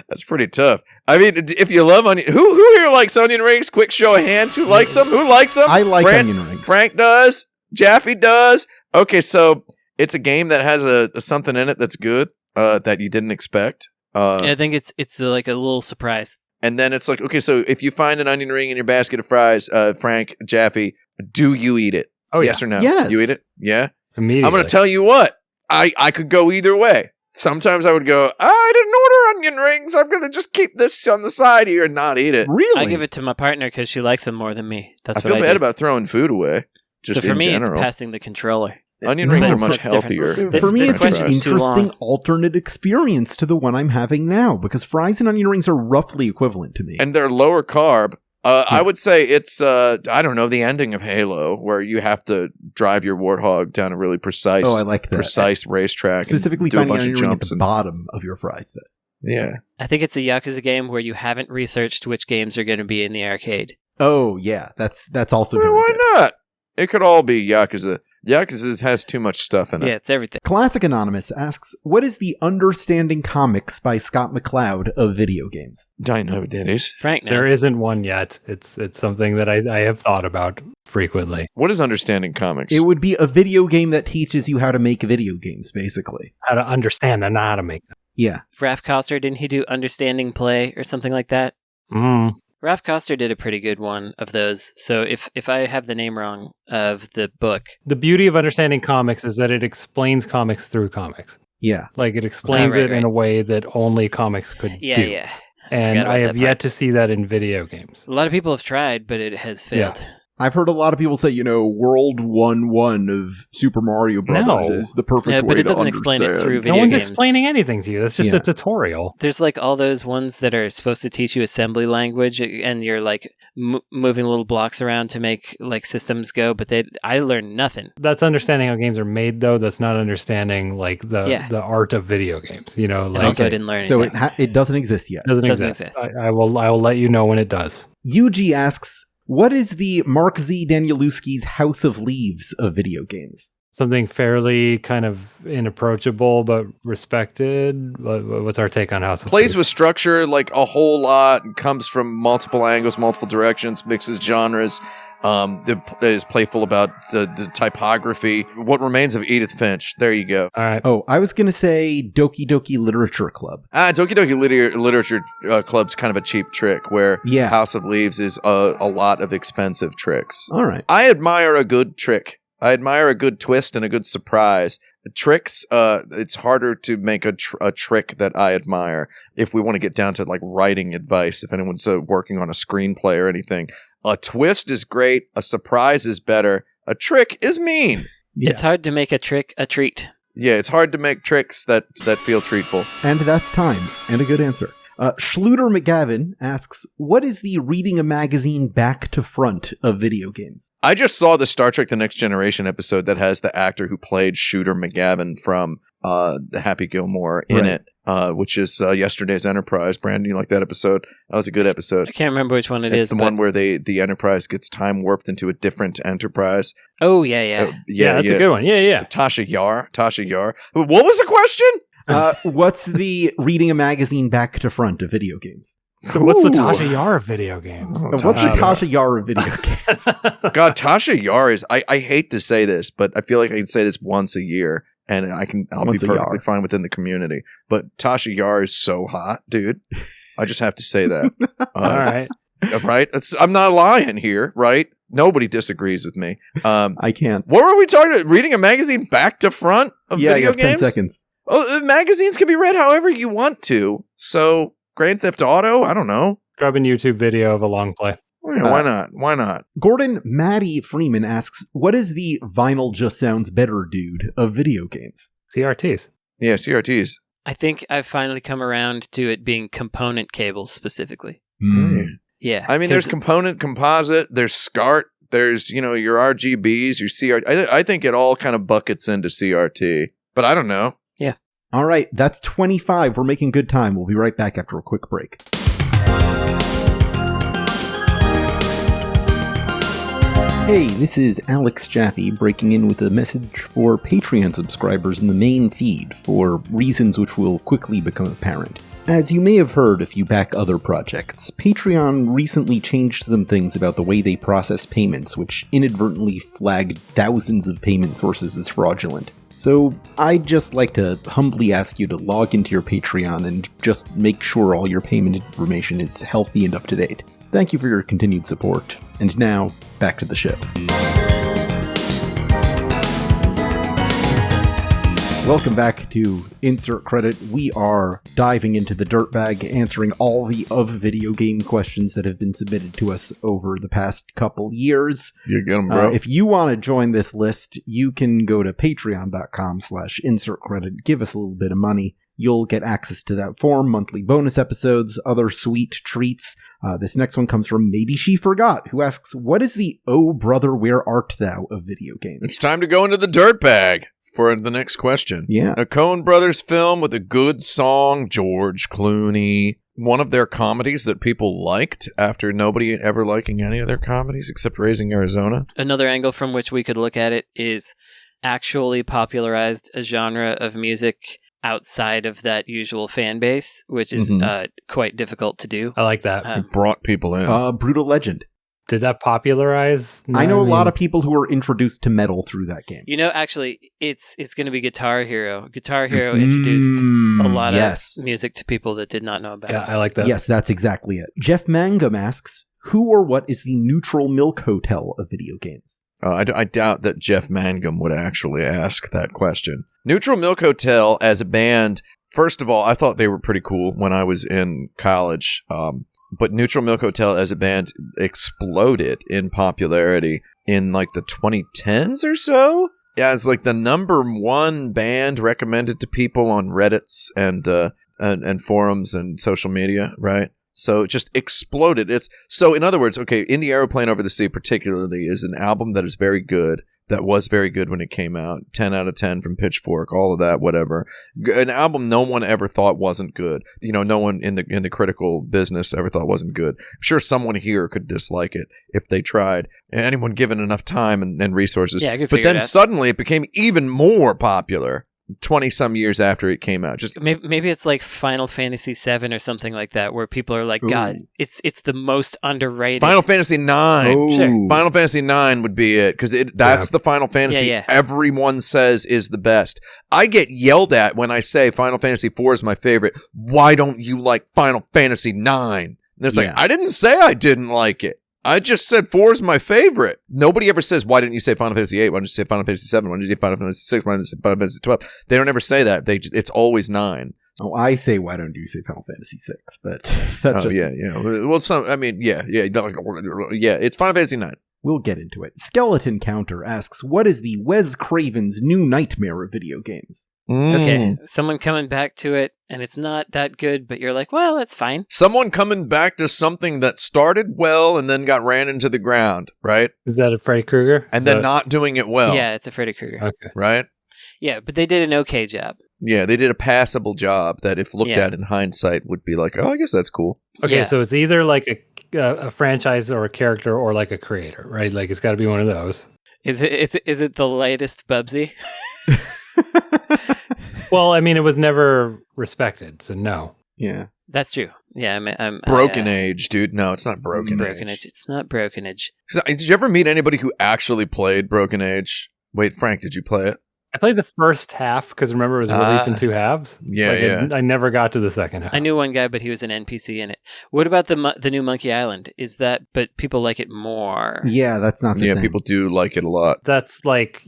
Speaker 2: That's pretty tough. I mean, if you love onion, who here likes onion rings? Quick show of hands. Who likes them? Who likes them?
Speaker 3: I like onion rings.
Speaker 2: Frank does. Jaffe does. Okay, so it's a game that has a something in it that's good that you didn't expect.
Speaker 1: I think it's like a little surprise.
Speaker 2: And then it's like, okay, so if you find an onion ring in your basket of fries, Frank, Jaffe, do you eat it?
Speaker 4: Oh,
Speaker 2: Yes
Speaker 4: yeah.
Speaker 2: or no?
Speaker 3: Yes.
Speaker 2: You eat it? Yeah?
Speaker 4: Immediately.
Speaker 2: I'm going to tell you what. I could go either way. Sometimes I would go, I didn't order onion rings. I'm going to just keep this on the side here and not eat it.
Speaker 3: Really?
Speaker 1: I give it to my partner because she likes them more than me. That's
Speaker 2: I
Speaker 1: what
Speaker 2: feel
Speaker 1: I
Speaker 2: bad
Speaker 1: do.
Speaker 2: about throwing food away. Just
Speaker 1: So for
Speaker 2: in
Speaker 1: me,
Speaker 2: general.
Speaker 1: it's passing the controller.
Speaker 2: Onion
Speaker 3: No,
Speaker 2: rings are much
Speaker 1: that's different.
Speaker 2: healthier.
Speaker 1: This-
Speaker 3: For me,
Speaker 1: this
Speaker 3: it's an
Speaker 1: question's too long.
Speaker 3: interesting alternate experience to the one I'm having now, because fries and onion rings are roughly equivalent to me.
Speaker 2: And they're lower carb. I would say it's, I don't know, the ending of Halo, where you have to drive your warthog down a really precise,
Speaker 3: I like that.
Speaker 2: precise racetrack.
Speaker 3: Specifically
Speaker 2: and do a
Speaker 3: finding
Speaker 2: bunch
Speaker 3: an
Speaker 2: of
Speaker 3: onion ring at
Speaker 2: jumps.
Speaker 3: the bottom of your fries.
Speaker 2: Yeah.
Speaker 1: I think it's a Yakuza game where you haven't researched which games are going to be in the arcade.
Speaker 3: Oh, yeah. That's also
Speaker 2: Well,
Speaker 3: very
Speaker 2: why
Speaker 3: good.
Speaker 2: not? It could all be Yakuza. Yakuza has too much stuff in it.
Speaker 1: Yeah, it's everything.
Speaker 3: Classic Anonymous asks, what is the Understanding Comics by Scott McCloud of video games?
Speaker 2: I know what that is.
Speaker 1: Frank knows.
Speaker 4: There isn't one yet. It's something that I have thought about frequently.
Speaker 2: What is Understanding Comics?
Speaker 3: It would be a video game that teaches you how to make video games, basically.
Speaker 4: How to understand them, not how to make them.
Speaker 3: Yeah.
Speaker 1: Raph Koster, didn't he do Understanding Play or something like that?
Speaker 4: Mm.
Speaker 1: Raph Koster did a pretty good one of those. So if I have the name wrong of the book,
Speaker 4: The beauty of understanding comics is that it explains comics through comics.
Speaker 3: Yeah.
Speaker 4: Like it explains
Speaker 1: Right,
Speaker 4: it in a way that only comics could
Speaker 1: yeah,
Speaker 4: do.
Speaker 1: yeah.
Speaker 4: And
Speaker 1: about
Speaker 4: I
Speaker 1: that
Speaker 4: have
Speaker 1: part.
Speaker 4: yet to see that in video games.
Speaker 1: A lot of people have tried, but it has failed.
Speaker 3: I've heard a lot of people say, World 1-1 of Super Mario Brothers
Speaker 4: No.
Speaker 3: is the perfect
Speaker 1: Yeah,
Speaker 3: way
Speaker 1: but it
Speaker 3: to
Speaker 1: doesn't explain it
Speaker 3: understand.
Speaker 1: through video
Speaker 4: No one's
Speaker 1: games.
Speaker 4: explaining anything to you. That's just
Speaker 3: Yeah.
Speaker 4: a tutorial.
Speaker 1: There's like all those ones that are supposed to teach you assembly language, and you're like moving little blocks around to make like systems go. But I learned nothing.
Speaker 4: That's understanding how games are made, though. That's not understanding like the art of video games.
Speaker 1: And
Speaker 4: Like
Speaker 1: also, I didn't learn
Speaker 3: So
Speaker 1: anything.
Speaker 3: it doesn't exist yet.
Speaker 4: doesn't
Speaker 1: doesn't
Speaker 4: exist.
Speaker 1: exist.
Speaker 4: I will let you know when it does.
Speaker 3: Yuji asks, what is the Mark Z. Danielewski's House of Leaves of video games?
Speaker 4: Something fairly kind of inapproachable but respected. What's our take on House of
Speaker 2: Plays
Speaker 4: Leaves?
Speaker 2: with structure like a whole lot, and comes from multiple angles, multiple directions, mixes genres. That is playful about the typography. What Remains of Edith Finch. There you go.
Speaker 4: All right.
Speaker 3: Oh, I was going to say Doki Doki Literature Club.
Speaker 2: Doki Doki Literature Club's kind of a cheap trick, where
Speaker 3: Yeah.
Speaker 2: House of Leaves is a lot of expensive tricks.
Speaker 3: All right.
Speaker 2: I admire a good trick. I admire a good twist and a good surprise. Tricks, it's harder to make a trick that I admire. If we want to get down to like writing advice, if anyone's working on a screenplay or anything, a twist is great. A surprise is better. A trick is mean.
Speaker 3: Yeah.
Speaker 1: It's hard to make a trick a treat.
Speaker 2: Yeah, it's hard to make tricks that feel treatful.
Speaker 3: And that's time. And a good answer. Shlooter McGavin asks, what is the reading a magazine back to front of video games?
Speaker 2: I just saw the Star Trek The Next Generation episode that has the actor who played Shooter McGavin from the Happy Gilmore in
Speaker 3: Right.
Speaker 2: it, which is Yesterday's Enterprise. Brandon, you like that episode? That was a good episode.
Speaker 1: I can't remember which one
Speaker 2: It's
Speaker 1: is.
Speaker 2: the
Speaker 1: but-
Speaker 2: one where the Enterprise gets time warped into a different Enterprise.
Speaker 1: Oh, yeah.
Speaker 4: Yeah, that's a good one. Yeah.
Speaker 2: Tasha Yar. What was the question?
Speaker 3: What's the reading a magazine back to front of video games?
Speaker 4: So what's the
Speaker 2: Ooh.
Speaker 4: Tasha Yar of video games?
Speaker 2: Oh,
Speaker 3: What's the
Speaker 2: Tasha Yar.
Speaker 3: Tasha Yar of video games?
Speaker 2: God, Tasha Yar is. I hate to say this, but I feel like I can say this once a year, and I'll
Speaker 3: Once
Speaker 2: be
Speaker 3: a
Speaker 2: perfectly
Speaker 3: yar.
Speaker 2: fine within the community. But Tasha Yar is so hot, dude. I just have to say that.
Speaker 4: All right.
Speaker 2: Right? I'm not lying here, right? Nobody disagrees with me.
Speaker 3: I can't.
Speaker 2: What were we talking about? Reading a magazine back to front of
Speaker 3: Yeah, you
Speaker 2: video
Speaker 3: have 10
Speaker 2: games?
Speaker 3: seconds.
Speaker 2: Oh, magazines can be read however you want to. So, Grand Theft Auto? I don't know.
Speaker 4: Grab a YouTube video of a long play.
Speaker 2: Yeah, why not? Why not?
Speaker 3: Gordon Maddie Freeman asks, what is the vinyl just sounds better dude of video games?
Speaker 4: CRTs.
Speaker 2: Yeah, CRTs.
Speaker 1: I think I've finally come around to it being component cables specifically.
Speaker 3: Mm.
Speaker 1: Yeah.
Speaker 2: I mean, there's component, composite, there's SCART, There's, your RGBs, your CRT. I think it all kind of buckets into CRT, but I don't know.
Speaker 1: Yeah.
Speaker 3: All right, that's 25. We're making good time. We'll be right back after a quick break. Hey, this is Alex Jaffe breaking in with a message for Patreon subscribers in the main feed for reasons which will quickly become apparent. As you may have heard if you back other projects, Patreon recently changed some things about the way they process payments, which inadvertently flagged thousands of payment sources as fraudulent. So I'd just like to humbly ask you to log into your Patreon and just make sure all your payment information is healthy and up to date. Thank you for your continued support. And now, back to the show. Welcome back to Insert Credit. We are diving into the dirtbag, answering all the video game questions that have been submitted to us over the past couple years.
Speaker 2: You get them, bro.
Speaker 3: If you want to join this list, you can go to patreon.com/insertcredit. Give us a little bit of money. You'll get access to that forum, monthly bonus episodes, other sweet treats. This next one comes from Maybe She Forgot, who asks, what is the "Oh Brother, Where Art Thou" of video games?
Speaker 2: It's time to go into the dirtbag for the next question.
Speaker 3: Yeah.
Speaker 2: A Coen Brothers film with a good song, George Clooney. One of their comedies that people liked after nobody ever liking any of their comedies except Raising Arizona.
Speaker 1: Another angle from which we could look at it is actually popularized a genre of music outside of that usual fan base, which is quite difficult to do.
Speaker 4: I like that.
Speaker 2: It brought people in.
Speaker 3: Brutal Legend.
Speaker 4: Did that popularize?
Speaker 3: I know a lot of people who were introduced to metal through that game.
Speaker 1: Actually, it's going to be Guitar Hero. Guitar Hero introduced a lot of music to people that did not know about it.
Speaker 4: Yeah, I like that.
Speaker 3: Yes, that's exactly it. Jeff Mangum asks, who or what is the Neutral Milk Hotel of video games?
Speaker 2: I doubt that Jeff Mangum would actually ask that question. Neutral Milk Hotel as a band, first of all, I thought they were pretty cool when I was in college. But Neutral Milk Hotel as a band exploded in popularity in like the 2010s or so. Yeah, it's like the number one band recommended to people on Reddits and forums and social media, right? So it just exploded. So in other words, okay, In the Aeroplane Over the Sea particularly is an album that is very good. That was very good when it came out. 10 out of 10 from Pitchfork, all of that, whatever. An album no one ever thought wasn't good. No one in the critical business ever thought wasn't good. I'm sure someone here could dislike it if they tried. And anyone given enough time and resources.
Speaker 1: Yeah, I could
Speaker 2: but
Speaker 1: figure
Speaker 2: then
Speaker 1: it out.
Speaker 2: suddenly it became even more popular 20-some years after it came out. Just
Speaker 1: Maybe it's like Final Fantasy VII or something like that, where people are like, God, it's the most underrated.
Speaker 2: Final Fantasy IX.
Speaker 3: Oh.
Speaker 1: Sure.
Speaker 2: Final Fantasy IX would be it, because that's the Final Fantasy everyone says is the best. I get yelled at when I say Final Fantasy IV is my favorite. Why don't you like Final Fantasy IX? And it's like, I didn't say I didn't like it. I just said 4 is my favorite. Nobody ever says, why didn't you say Final Fantasy VIII? Why didn't you say Final Fantasy VII? Why didn't you say Final Fantasy VI? Why didn't you say Final Fantasy XII? They don't ever say that. It's always 9.
Speaker 3: Oh, I say, why don't you say Final Fantasy VI? But that's just...
Speaker 2: Yeah. Well, it's Final Fantasy 9.
Speaker 3: We'll get into it. Skeleton Counter asks, what is the Wes Craven's new nightmare of video games?
Speaker 1: Okay, someone coming back to it, and it's not that good, but you're like, well, it's fine.
Speaker 2: Someone coming back to something that started well and then got ran into the ground, right?
Speaker 4: Is that a Freddy Krueger?
Speaker 2: And then not doing it well.
Speaker 1: Yeah, it's a Freddy Krueger.
Speaker 4: Okay.
Speaker 2: Right?
Speaker 1: Yeah, but they did an okay job.
Speaker 2: Yeah, they did a passable job that if looked at in hindsight would be like, oh, I guess that's cool.
Speaker 4: Okay, so it's either like a franchise or a character or like a creator, right? Like it's got to be one of those.
Speaker 1: Is it the latest Bubsy?
Speaker 4: Well, I mean, it was never respected, so no.
Speaker 3: Yeah.
Speaker 1: That's true. Yeah, I'm
Speaker 2: Broken Age, dude. No, it's not Broken Age.
Speaker 1: It's not Broken Age.
Speaker 2: Did you ever meet anybody who actually played Broken Age? Wait, Frank, did you play it?
Speaker 4: I played the first half because remember it was released in 2 halves.
Speaker 2: Yeah,
Speaker 4: I never got to the second half.
Speaker 1: I knew one guy, but he was an NPC in it. What about the new Monkey Island? Is that? But people like it more.
Speaker 3: Yeah, that's not the same.
Speaker 2: Yeah, people do like it a lot.
Speaker 4: That's like,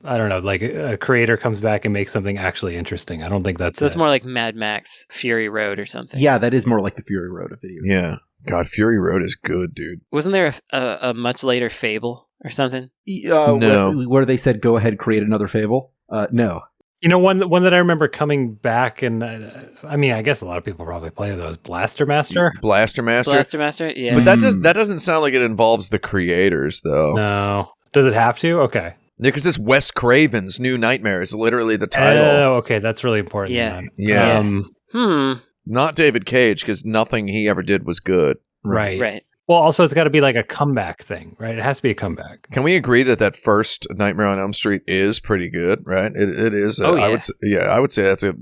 Speaker 4: I don't know, like a creator comes back and makes something actually interesting. I don't think that's...
Speaker 1: So it's more like Mad Max Fury Road or something.
Speaker 3: Yeah, that is more like the Fury Road of video games.
Speaker 2: Yeah. God, Fury Road is good, dude.
Speaker 1: Wasn't there a much later Fable or something?
Speaker 2: No.
Speaker 3: Where they said, go ahead, create another Fable? No.
Speaker 4: One that I remember coming back, and I mean, I guess a lot of people probably play those. Blaster Master.
Speaker 2: Blaster Master,
Speaker 1: yeah.
Speaker 2: But that doesn't sound like it involves the creators, though.
Speaker 4: No, does it have to? Okay.
Speaker 2: Because it's Wes Craven's New Nightmare is literally the title.
Speaker 4: Oh, okay, that's really important.
Speaker 1: Yeah.
Speaker 4: Then.
Speaker 2: Yeah. Not David Cage, because nothing he ever did was good.
Speaker 4: Right. Well, also, it's got to be like a comeback thing, right? It has to be a comeback.
Speaker 2: Can we agree that first Nightmare on Elm Street is pretty good, right? It is. I would say that's a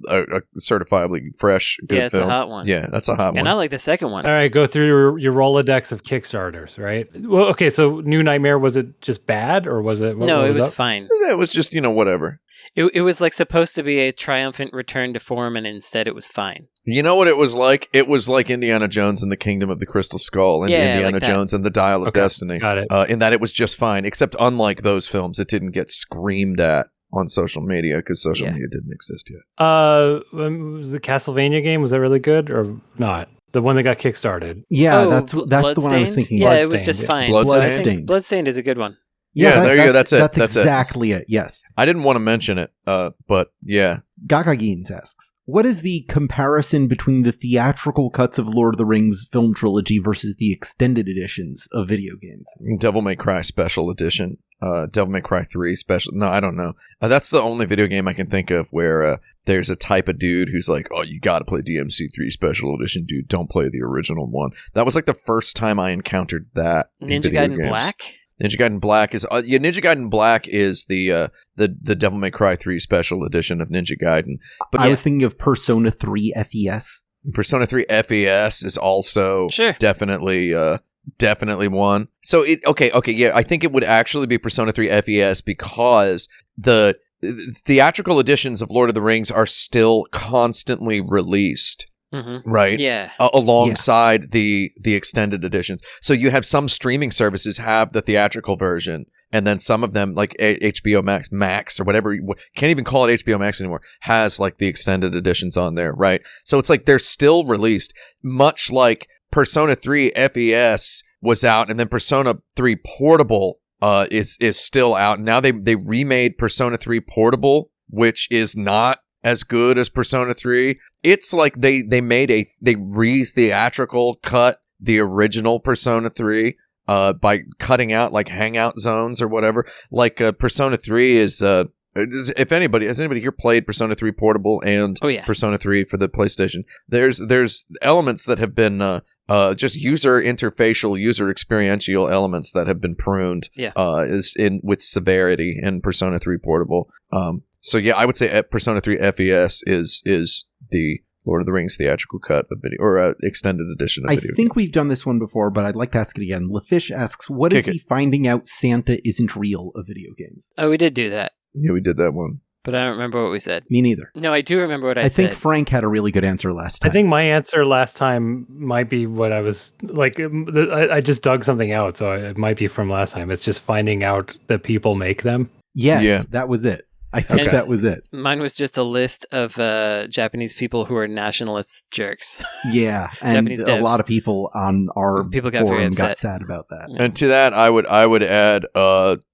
Speaker 2: certifiably fresh, good
Speaker 1: it's
Speaker 2: film.
Speaker 1: a hot one.
Speaker 2: Yeah, that's a hot one.
Speaker 1: And I like the second one.
Speaker 4: All right, go through your Rolodex of Kickstarters, right? Well, okay, so New Nightmare, was it just bad, or was it...
Speaker 1: No, it was fine.
Speaker 2: It was just, whatever.
Speaker 1: It was like supposed to be a triumphant return to form, and instead it was fine.
Speaker 2: You know what it was like? It was like Indiana Jones and the Kingdom of the Crystal Skull, and Indiana Jones and the Dial of Destiny.
Speaker 4: Got it.
Speaker 2: In that it was just fine, except unlike those films, it didn't get screamed at on social media because social media didn't exist yet.
Speaker 4: Was the Castlevania game, was that really good or not? The one that got kickstarted.
Speaker 3: Yeah, that's the one I was thinking.
Speaker 1: Yeah, it was just fine. Bloodstained is a good one.
Speaker 2: Yeah, there you go. That's it.
Speaker 3: That's exactly it. Yes.
Speaker 2: I didn't want to mention it, but yeah.
Speaker 3: Gaagaagiins asks, what is the comparison between the theatrical cuts of Lord of the Rings film trilogy versus the extended editions of video games?
Speaker 2: Devil May Cry Special Edition. Devil May Cry 3 Special. No, I don't know. That's the only video game I can think of where there's a type of dude who's like, oh, you got to play DMC3 Special Edition, dude. Don't play the original one. That was like the first time I encountered that.
Speaker 1: Ninja Gaiden Black?
Speaker 2: Ninja Gaiden Black is Ninja Gaiden Black is the Devil May Cry 3 Special Edition of Ninja Gaiden. But
Speaker 3: I was thinking of Persona 3 FES.
Speaker 2: Persona 3 FES is also definitely one. So I think it would actually be Persona 3 FES because the theatrical editions of Lord of the Rings are still constantly released.
Speaker 1: Mm-hmm.
Speaker 2: Right?
Speaker 1: Yeah.
Speaker 2: Alongside the extended editions. So you have some streaming services have the theatrical version, and then some of them, like HBO Max or whatever, can't even call it HBO Max anymore, has like the extended editions on there, right? So it's like they're still released, much like Persona 3 FES was out, and then Persona 3 Portable is still out. Now they remade Persona 3 Portable, which is not as good as Persona 3. It's like they re-theatrical cut the original Persona 3 by cutting out like hangout zones or whatever. Like Persona 3 is has anybody here played Persona 3 Portable and Persona 3 for the PlayStation? There's elements that have been just user experiential elements that have been pruned with severity in Persona 3 Portable. So yeah, I would say Persona 3 FES is the Lord of the Rings theatrical cut of video or extended edition of video.
Speaker 3: I think we've done this one before, but I'd like to ask it again. LaFish asks, what is the finding out Santa isn't real of video games?
Speaker 1: Oh, we did do that.
Speaker 2: Yeah, we did that one.
Speaker 1: But I don't remember what we said.
Speaker 3: Me neither.
Speaker 1: No, I do remember what I said.
Speaker 3: I think Frank had a really good answer last time.
Speaker 4: I think my answer last time might be what I was like. I just dug something out, so it might be from last time. It's just finding out that people make them.
Speaker 3: Yes, that was it. I think that was it.
Speaker 1: Mine was just a list of Japanese people who are nationalist jerks.
Speaker 3: Yeah, and a lot of people on our forum got sad about that.
Speaker 2: And to that, I would add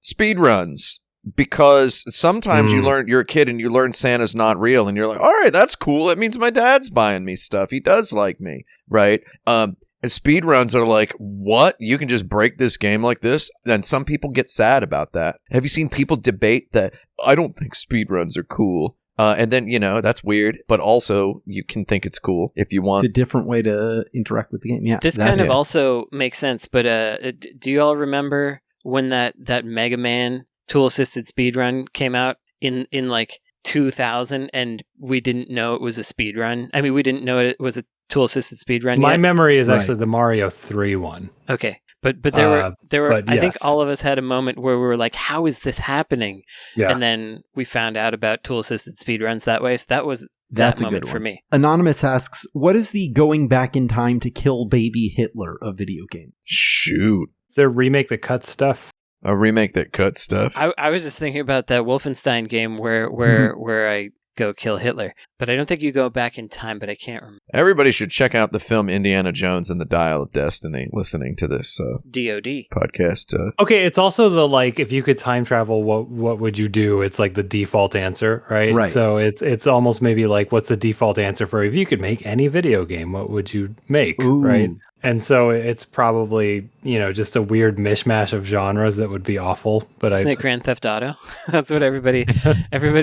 Speaker 2: speed runs. Because sometimes you're a kid and you learn Santa's not real and you're like, all right, that's cool. It means my dad's buying me stuff. He does like me, right? And speed runs are like, what? You can just break this game like this? And some people get sad about that. Have you seen people debate that? I don't think speed runs are cool. And then, that's weird, but also you can think it's cool if you want.
Speaker 3: It's a different way to interact with the game. Yeah.
Speaker 1: This kind of also makes sense, but do you all remember when that Mega Man tool-assisted speedrun came out in like 2000 and we didn't know it was a speedrun? I mean, we didn't know it was a tool-assisted speedrun.
Speaker 4: My memory is actually the Mario 3 one.
Speaker 1: Okay. But there were I think all of us had a moment where we were like, how is this happening? Yeah. And then we found out about tool-assisted speedruns that way. So that's a moment for me.
Speaker 3: Anonymous asks, what is the going back in time to kill baby Hitler of video game?
Speaker 2: Shoot.
Speaker 4: Is there a remake that cuts stuff?
Speaker 2: A remake that cuts stuff.
Speaker 1: I was just thinking about that Wolfenstein game where I go kill Hitler. But I don't think you go back in time, but I can't remember.
Speaker 2: Everybody should check out the film Indiana Jones and the Dial of Destiny listening to this
Speaker 1: DOD.
Speaker 2: podcast.
Speaker 4: Okay, it's also the, like, if you could time travel, what would you do? It's like the default answer, right?
Speaker 3: Right.
Speaker 4: So it's almost maybe like, what's the default answer for if you could make any video game, what would you make, right? And so it's probably, just a weird mishmash of genres that would be awful. But
Speaker 1: Isn't it Grand Theft Auto? That's what everybody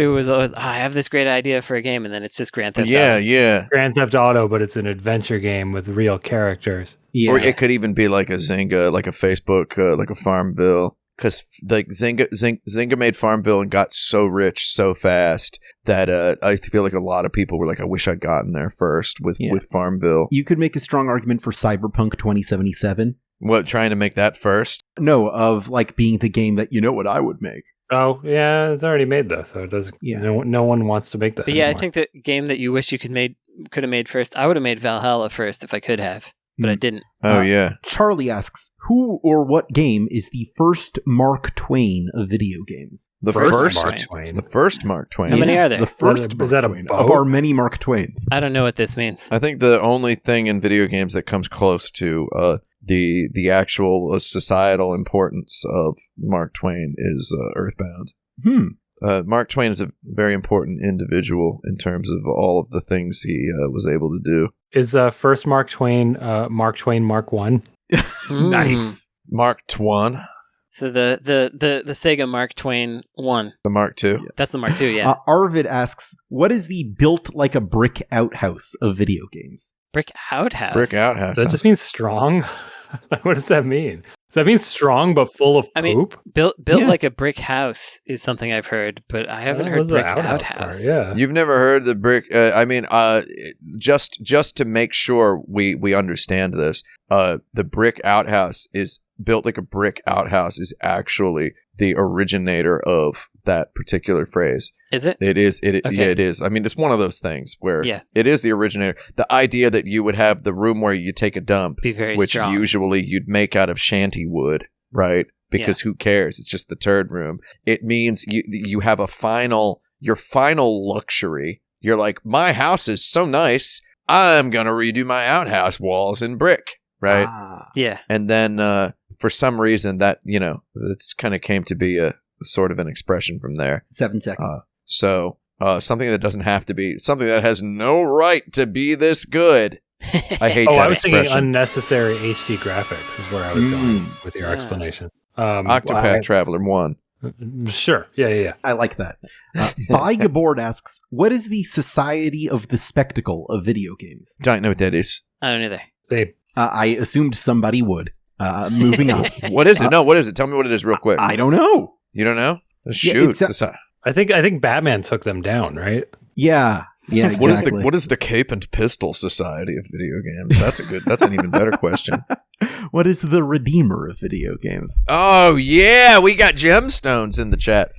Speaker 1: was always, I have this great idea for a game, and then it's just Grand Theft Auto.
Speaker 2: Yeah.
Speaker 4: Grand Theft Auto, but it's an adventure game with real characters.
Speaker 3: Yeah.
Speaker 2: Or it could even be like a Zynga, like a Facebook, like a Farmville. Because like Zynga made Farmville and got so rich so fast that I feel like a lot of people were like, I wish I'd gotten there first with Farmville.
Speaker 3: You could make a strong argument for Cyberpunk 2077.
Speaker 2: What, trying to make that first?
Speaker 3: No, of like being the game that what I would make.
Speaker 4: Oh, yeah, it's already made though, so it doesn't.
Speaker 3: Yeah.
Speaker 4: No one wants to make that.
Speaker 1: But yeah,
Speaker 4: anymore.
Speaker 1: I think the game that you wish you could have made first, I would have made Valhalla first if I could have, but I didn't.
Speaker 2: Oh, yeah.
Speaker 3: Charlie asks, who or what game is the first Mark Twain of video games?
Speaker 2: The
Speaker 1: First
Speaker 2: first
Speaker 1: Mark
Speaker 4: Twain.
Speaker 2: The first Mark Twain.
Speaker 1: How many are there?
Speaker 3: The first
Speaker 4: Is that a
Speaker 3: Mark Twain
Speaker 4: boat?
Speaker 3: of our many Mark Twains.
Speaker 1: I don't know what this means.
Speaker 2: I think the only thing in video games that comes close to the actual societal importance of Mark Twain is Earthbound. Mark Twain is a very important individual in terms of all of the things he was able to do.
Speaker 4: Is first Mark Twain Mark 1?
Speaker 3: Nice.
Speaker 2: Mark Twain.
Speaker 1: So the Sega Mark Twain 1.
Speaker 2: The Mark II.
Speaker 1: That's the Mark II, yeah.
Speaker 3: Arvid asks, what is the built like a brick outhouse of video games?
Speaker 1: Brick outhouse.
Speaker 2: Brick outhouse.
Speaker 4: Does that just mean strong? What does that mean? Does that mean strong but full of poop?
Speaker 1: I mean, built like a brick house is something I've heard, but I haven't heard brick outhouse.
Speaker 4: Yeah.
Speaker 2: You've never heard the brick? Just to make sure we understand this, the brick outhouse is built like a brick outhouse is actually the originator of that particular phrase.
Speaker 1: Is it?
Speaker 2: It is.
Speaker 1: Okay.
Speaker 2: Yeah, it is. I mean, it's one of those things where it is the originator. The idea that you would have the room where you take a dump,
Speaker 1: Be very
Speaker 2: which
Speaker 1: strong.
Speaker 2: usually you'd make out of shanty wood, right? Because who cares? It's just the turd room. It means you have your final luxury. You're like, my house is so nice, I'm going to redo my outhouse walls in brick, right?
Speaker 1: Yeah.
Speaker 2: And then for some reason that, it's kind of came to be a sort of an expression from there.
Speaker 3: 7 seconds.
Speaker 2: So something that doesn't have to be, something that has no right to be this good. I hate that
Speaker 4: I was
Speaker 2: expression.
Speaker 4: thinking unnecessary HD graphics is where I was going with your explanation.
Speaker 2: Octopath Traveler 1.
Speaker 4: Sure. Yeah.
Speaker 3: I like that. Bygabord asks, what is the Society of the Spectacle of video games?
Speaker 2: Don't know what that is.
Speaker 1: I don't either.
Speaker 3: I assumed somebody would. Moving on.
Speaker 2: What is it? No, what is it? Tell me what it is real quick.
Speaker 3: I don't know.
Speaker 2: You don't know? Shoot.
Speaker 4: I think Batman took them down, right?
Speaker 3: Yeah. Yeah. Exactly.
Speaker 2: What is the Cape and Pistol Society of video games? That's an even better question.
Speaker 3: What is the Redeemer of video games?
Speaker 2: Oh yeah, we got gemstones in the chat.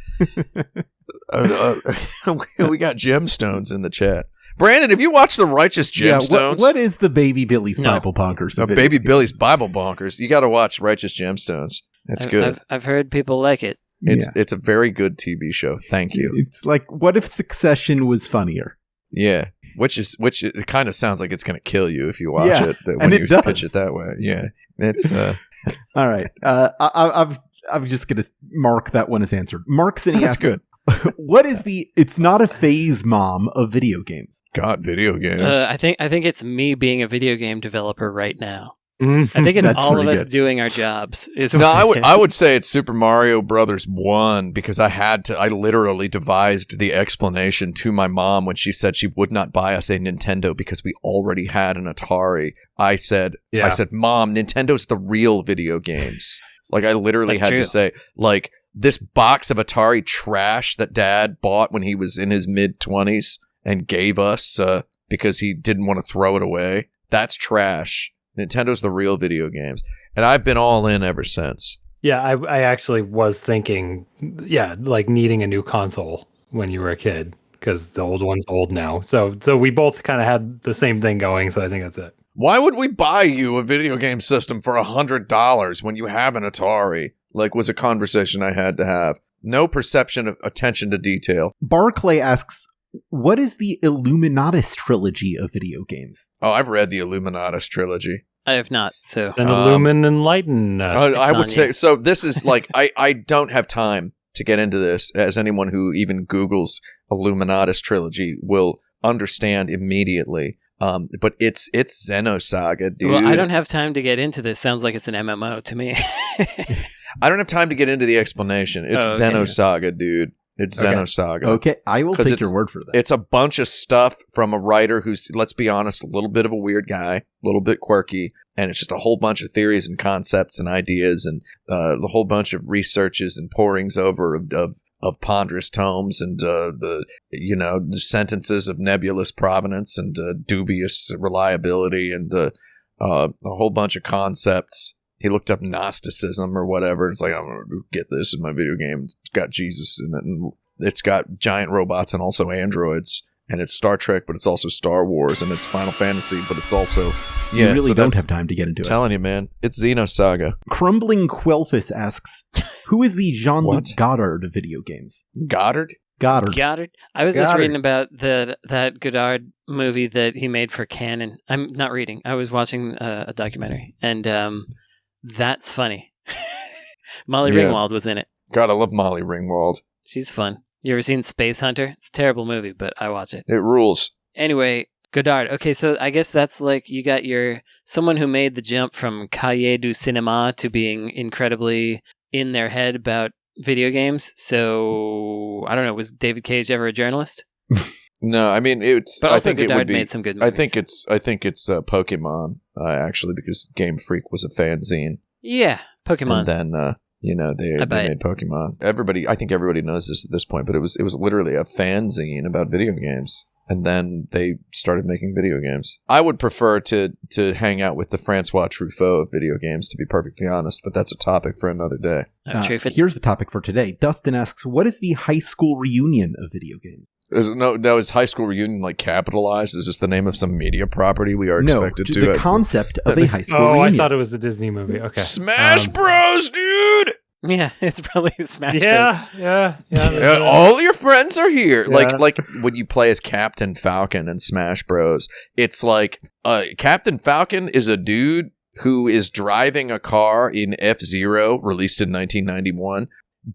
Speaker 2: We got gemstones in the chat. Brandon, have you watched the Righteous Gemstones?
Speaker 3: What is the Baby Billy's Bible Bonkers?
Speaker 2: No, Baby Billy's Bible Bonkers. You got to watch Righteous Gemstones. It's good.
Speaker 1: I've heard people like it.
Speaker 2: It's a very good TV show. Thank you.
Speaker 3: It's like, what if Succession was funnier?
Speaker 2: Yeah, which it kind of sounds like it's going to kill you if you watch it. When
Speaker 3: and
Speaker 2: you
Speaker 3: it does.
Speaker 2: pitch it that way. Yeah, it's.
Speaker 3: All right. I'm just going to mark that one as answered. Mark Cine asks,
Speaker 2: good.
Speaker 3: What is it's not a phase mom of video games?
Speaker 2: God, video games.
Speaker 1: I think it's me being a video game developer right now. I think it's all of us doing our jobs.
Speaker 2: I would say it's Super Mario Brothers 1 because I literally devised the explanation to my mom when she said she would not buy us a Nintendo because we already had an Atari. I said, Mom, Nintendo's the real video games. Like I literally had to say, like, this box of Atari trash that Dad bought when he was in his mid-20s and gave us because he didn't want to throw it away. That's trash. Nintendo's the real video games. And I've been all in ever since.
Speaker 4: Yeah, I actually was thinking, like needing a new console when you were a kid because the old one's old now. So we both kind of had the same thing going, so I think that's it.
Speaker 2: Why would we buy you a video game system for $100 when you have an Atari? Like, was a conversation I had to have. No perception of attention to detail.
Speaker 3: Barclay asks, What is the Illuminatus trilogy of video games?
Speaker 2: Oh, I've read the Illuminatus trilogy.
Speaker 1: I have not, so...
Speaker 4: And illumine, enlighten us.
Speaker 2: I would say, so this is like, I don't have time to get into this, as anyone who even Googles Illuminatus trilogy will understand immediately. But it's Xenosaga, dude.
Speaker 1: Well, I don't have time to get into this. Sounds like it's an MMO to me.
Speaker 2: I don't have time to get into the explanation. It's Xenosaga, dude. It's Xenosaga.
Speaker 3: Okay, I will take your word for that.
Speaker 2: It's a bunch of stuff from a writer who's, let's be honest, a little bit of a weird guy, a little bit quirky, and it's just a whole bunch of theories and concepts and ideas and a whole bunch of researches and porings over of ponderous tomes and the sentences of nebulous provenance and dubious reliability and a whole bunch of concepts. He looked up Gnosticism or whatever. It's like, I'm going to get this in my video game. It's got Jesus in it, and it's got giant robots and also androids. And it's Star Trek, but it's also Star Wars, and it's Final Fantasy, but it's also...
Speaker 3: Yeah, you really don't have time to get into it.
Speaker 2: I'm telling you, man. It's Xenosaga.
Speaker 3: Crumbling Kwelfis asks, who is the Jean-Luc Godard of video games?
Speaker 2: Goddard?
Speaker 3: Goddard.
Speaker 1: I was just reading about that Godard movie that he made for Canon. I'm not reading. I was watching a documentary, and... that's funny. Molly Ringwald was in it.
Speaker 2: God, I love Molly Ringwald.
Speaker 1: She's fun. You ever seen Space Hunter? It's a terrible movie, but I watch it.
Speaker 2: It rules.
Speaker 1: Anyway, Godard. Okay, so I guess that's like you got someone who made the jump from Cahiers du Cinéma to being incredibly in their head about video games. So, I don't know, was David Cage ever a journalist?
Speaker 2: No, I mean it's.
Speaker 1: But also,
Speaker 2: I think
Speaker 1: Godard
Speaker 2: it would be,
Speaker 1: made some good movies.
Speaker 2: I think it's Pokemon actually, because Game Freak was a fanzine.
Speaker 1: Yeah, Pokemon.
Speaker 2: And then they made Pokemon. I think everybody knows this at this point, but it was literally a fanzine about video games, and then they started making video games. I would prefer to hang out with the Francois Truffaut of video games, to be perfectly honest, but that's a topic for another day.
Speaker 3: Here's the topic for today. Dustin asks, what is the high school reunion of video games?
Speaker 2: Is High School Reunion like capitalized? Is this the name of some media property we are expected to?
Speaker 3: No, the concept of a high school reunion.
Speaker 4: I thought it was the Disney movie. Okay.
Speaker 2: Smash Bros, dude!
Speaker 1: Yeah, it's probably Smash Bros.
Speaker 4: Yeah.
Speaker 2: All your friends are here.
Speaker 4: Yeah.
Speaker 2: Like when you play as Captain Falcon in Smash Bros, it's like Captain Falcon is a dude who is driving a car in F-Zero, released in 1991.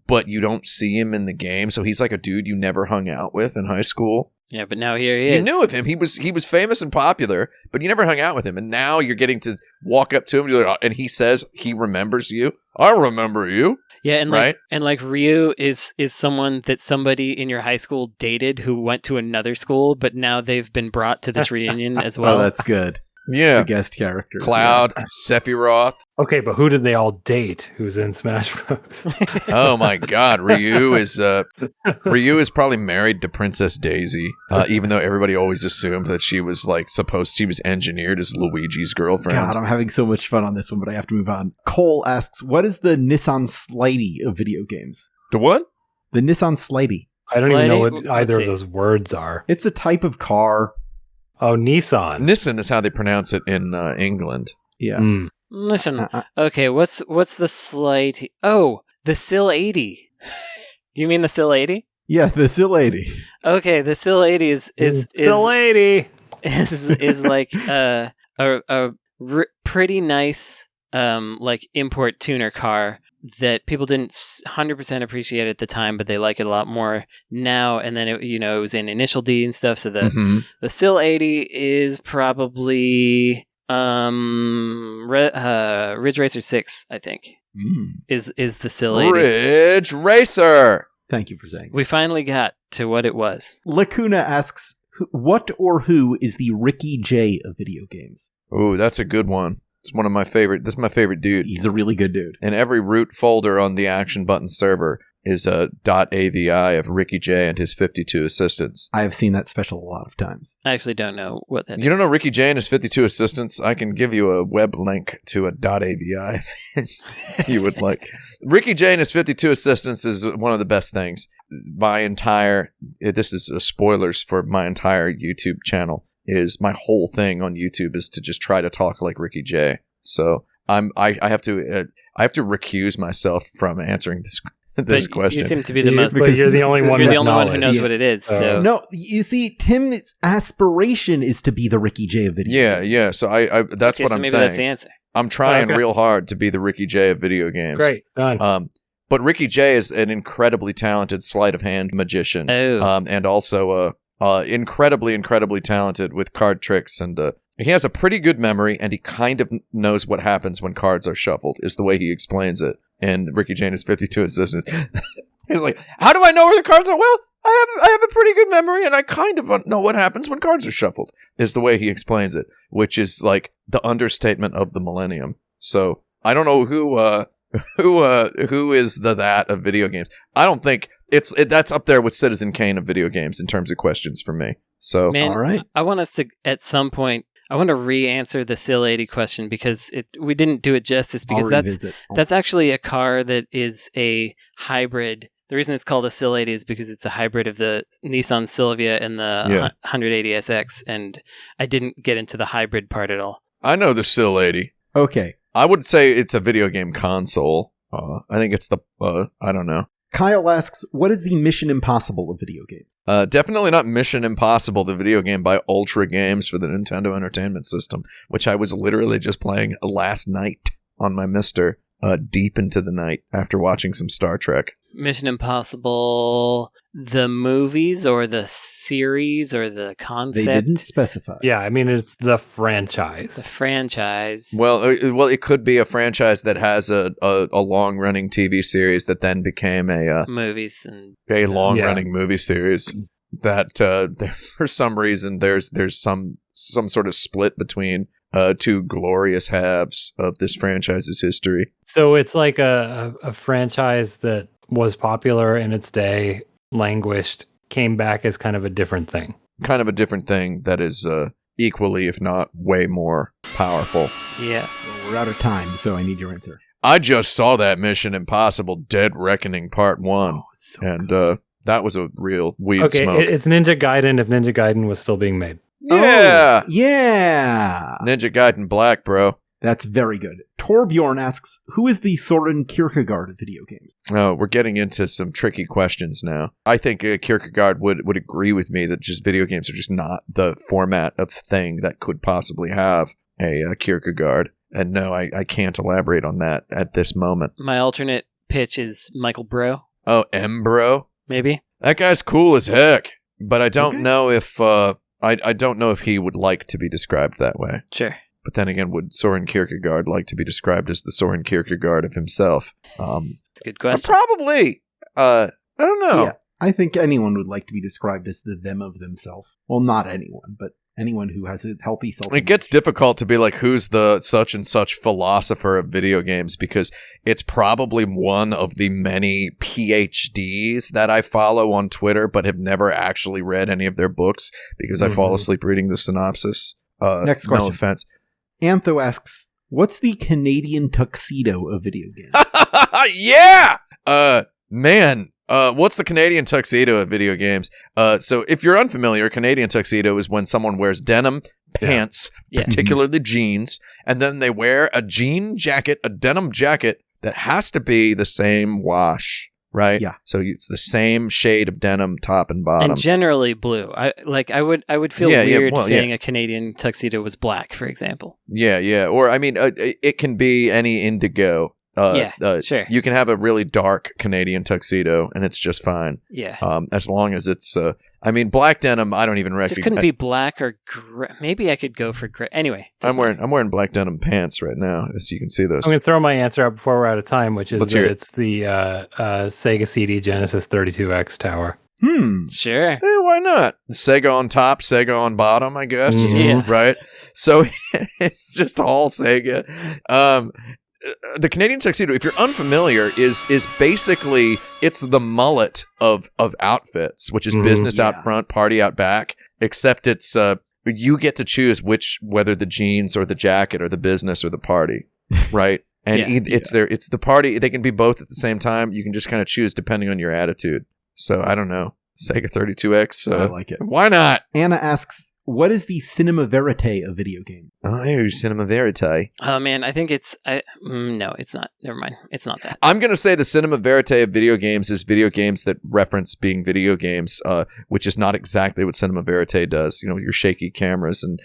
Speaker 2: But you don't see him in the game, so he's like a dude you never hung out with in high school.
Speaker 1: Yeah, but now here he is.
Speaker 2: You knew of him. He was famous and popular, but you never hung out with him. And now you're getting to walk up to him, and he says he remembers you. I remember you.
Speaker 1: Yeah, and
Speaker 2: right?
Speaker 1: like Ryu is someone that somebody in your high school dated who went to another school, but now they've been brought to this reunion as well.
Speaker 3: Oh, that's good.
Speaker 2: Yeah.
Speaker 3: The guest characters.
Speaker 2: Cloud, Sephiroth.
Speaker 4: Okay, but who did they all date who's in Smash Bros?
Speaker 2: Oh my god, Ryu is probably married to Princess Daisy, even though everybody always assumed that she was engineered as Luigi's girlfriend.
Speaker 3: God, I'm having so much fun on this one, but I have to move on. Cole asks, what is the Nissan Sileighty of video games?
Speaker 2: The what?
Speaker 3: The Nissan Sileighty.
Speaker 4: I don't even know what either of those words are.
Speaker 3: It's a type of car.
Speaker 4: Oh, Nissan.
Speaker 2: Nissan is how they pronounce it in England.
Speaker 3: Yeah.
Speaker 4: Mm.
Speaker 1: Listen, okay, what's the Sileighty? Oh, the Sileighty. Do you mean the Sileighty?
Speaker 3: Yeah, the Sileighty.
Speaker 1: Okay, the Sileighty is
Speaker 4: Sileighty
Speaker 1: is like a pretty nice like import tuner car that people didn't 100% appreciate at the time, but they like it a lot more now. And then it was in Initial D and stuff. So the Sileighty is probably Ridge Racer 6, I think. Is the Sileighty.
Speaker 2: Ridge Racer.
Speaker 3: Thank you for saying.
Speaker 1: We finally got to what it was.
Speaker 3: Lacuna asks, what or who is the Ricky J of video games?
Speaker 2: Ooh, that's a good one. It's one of my favorite. This is my favorite dude.
Speaker 3: He's a really good dude.
Speaker 2: And every root folder on the Action Button server is a .avi of Ricky J and his 52 assistants.
Speaker 3: I have seen that special a lot of times.
Speaker 1: I actually don't know what that is.
Speaker 2: You don't know Ricky J and his 52 assistants? I can give you a web link to a .avi if you would like. Ricky J and his 52 assistants is one of the best things. This is spoilers for my entire YouTube channel. Is my whole thing on YouTube is to just try to talk like Ricky J. So I have to recuse myself from answering this
Speaker 1: But
Speaker 2: question.
Speaker 1: you seem to be the most.
Speaker 4: But you're the only one.
Speaker 1: You're the
Speaker 4: with
Speaker 1: only one who
Speaker 4: knowledge.
Speaker 1: knows what it is. So
Speaker 3: No, you see, Tim's aspiration is to be the Ricky Jay of video
Speaker 2: Yeah,
Speaker 3: games.
Speaker 2: yeah. So I that's
Speaker 1: Okay,
Speaker 2: what
Speaker 1: so
Speaker 2: I'm
Speaker 1: maybe
Speaker 2: saying.
Speaker 1: that's the answer.
Speaker 2: I'm trying
Speaker 4: Okay.
Speaker 2: real hard to be the Ricky Jay of video games.
Speaker 4: Great, done.
Speaker 2: But Ricky Jay is an incredibly talented sleight of hand magician.
Speaker 1: Oh.
Speaker 2: And also incredibly talented with card tricks, and he has a pretty good memory, and he kind of knows what happens when cards are shuffled, is the way he explains it. And Ricky Jay is 52 assistants. He's like, how do I know where the cards are? Well, I have a pretty good memory, and I kind of know what happens when cards are shuffled, is the way he explains it, which is like the understatement of the millennium. So I don't know who is the that of video games. I don't think that's up there with Citizen Kane of video games in terms of questions for me. So
Speaker 1: Man,
Speaker 3: All right.
Speaker 1: I want us to, at some point, I want to re-answer the Sileighty question because we didn't do it justice because
Speaker 3: I'll
Speaker 1: that's
Speaker 3: revisit.
Speaker 1: actually a car that is a hybrid. The reason it's called a Sileighty is because it's a hybrid of the Nissan Silvia and the 180SX, and I didn't get into the hybrid part at all.
Speaker 2: I know the Sileighty.
Speaker 3: Okay.
Speaker 2: I would say it's a video game console. I think it's the I don't know.
Speaker 3: Kyle asks, what is the Mission Impossible of video games?
Speaker 2: Definitely not Mission Impossible, the video game by Ultra Games for the Nintendo Entertainment System, which I was literally just playing last night on my Mister, deep into the night after watching some Star Trek.
Speaker 1: Mission Impossible, the movies or the series or the concept?
Speaker 3: They didn't specify.
Speaker 4: Yeah, I mean, it's the franchise.
Speaker 1: The franchise.
Speaker 2: Well, it could be a franchise that has a long-running TV series that then became a
Speaker 1: movies and
Speaker 2: long-running movie series. That for some reason there's some sort of split between two glorious halves of this franchise's history.
Speaker 4: So it's like a franchise that was popular in its day, languished, came back as kind of a different thing.
Speaker 2: Kind of a different thing that is equally, if not way more powerful.
Speaker 1: Yeah.
Speaker 3: Well, we're out of time, so I need your answer.
Speaker 2: I just saw that Mission Impossible Dead Reckoning Part 1,
Speaker 3: Oh, so
Speaker 2: and
Speaker 3: good.
Speaker 2: that was a real weed
Speaker 4: Okay,
Speaker 2: smoke.
Speaker 4: it's Ninja Gaiden if Ninja Gaiden was still being made.
Speaker 2: Yeah!
Speaker 3: Oh, yeah.
Speaker 2: Ninja Gaiden Black, bro.
Speaker 3: That's very good. Torbjorn asks, who is the Søren Kierkegaard of video games?
Speaker 2: Oh, we're getting into some tricky questions now. I think Kierkegaard would agree with me that just video games are just not the format of thing that could possibly have a Kierkegaard. And no, I can't elaborate on that at this moment.
Speaker 1: My alternate pitch is Michael Bro,
Speaker 2: Oh, Bro?
Speaker 1: maybe?
Speaker 2: That guy's cool as heck. But I don't
Speaker 3: Okay.
Speaker 2: know if I don't know if he would like to be described that way.
Speaker 1: Sure.
Speaker 2: But then again, would Søren Kierkegaard like to be described as the Søren Kierkegaard of himself?
Speaker 1: It's a good question.
Speaker 2: Probably. I don't know.
Speaker 3: Yeah, I think anyone would like to be described as the them of themselves. Well, not anyone, but anyone who has a healthy self.
Speaker 2: It gets difficult to be like, who's the such and such philosopher of video games, because it's probably one of the many PhDs that I follow on Twitter, but have never actually read any of their books because I fall asleep reading the synopsis.
Speaker 3: Next question.
Speaker 2: No offense.
Speaker 3: Antho asks, what's the Canadian tuxedo of video games?
Speaker 2: Yeah! Man, what's the Canadian tuxedo of video games? So if you're unfamiliar, Canadian tuxedo is when someone wears denim pants,
Speaker 1: Yeah.
Speaker 2: particularly jeans, and then they wear a jean jacket, a denim jacket that has to be the same wash, right?
Speaker 3: Yeah.
Speaker 2: So it's the same shade of denim, top and bottom.
Speaker 1: And generally blue. I would feel
Speaker 2: Yeah, yeah,
Speaker 1: weird
Speaker 2: well,
Speaker 1: saying a Canadian tuxedo was black, for example.
Speaker 2: yeah. Or, I mean, it can be any indigo.
Speaker 1: Sure.
Speaker 2: You can have a really dark Canadian tuxedo, and it's just fine.
Speaker 1: Yeah.
Speaker 2: As long as it's, I mean, black denim, I don't even
Speaker 1: Just
Speaker 2: recognize.
Speaker 1: couldn't be black or gray. Maybe I could go for gray. Anyway.
Speaker 2: I'm wearing black denim pants right now, as you can see those.
Speaker 4: I'm going to throw my answer out before we're out of time, which is
Speaker 2: Let's
Speaker 4: that
Speaker 2: hear it.
Speaker 4: it's the Sega CD Genesis 32X tower.
Speaker 1: Sure.
Speaker 2: Why not? Sega on top, Sega on bottom, I guess.
Speaker 1: Yeah.
Speaker 2: Right? So it's just all Sega. The Canadian tuxedo, if you're unfamiliar, is basically, it's the mullet of outfits, which is business out front, party out back, except it's you get to choose whether the jeans or the jacket or the business or the party, right? And it's the party. They can be both at the same time. You can just kind of choose depending on your attitude. So I don't know. Sega 32X.
Speaker 3: I like it.
Speaker 2: Why not?
Speaker 3: Anna asks, what is the cinéma-vérité of video games?
Speaker 2: Oh, cinéma-vérité.
Speaker 1: Oh man, I think it's no, it's not. Never mind. It's not that.
Speaker 2: I'm going to say the cinéma-vérité of video games is video games that reference being video games, which is not exactly what cinéma-vérité does. You know, your shaky cameras and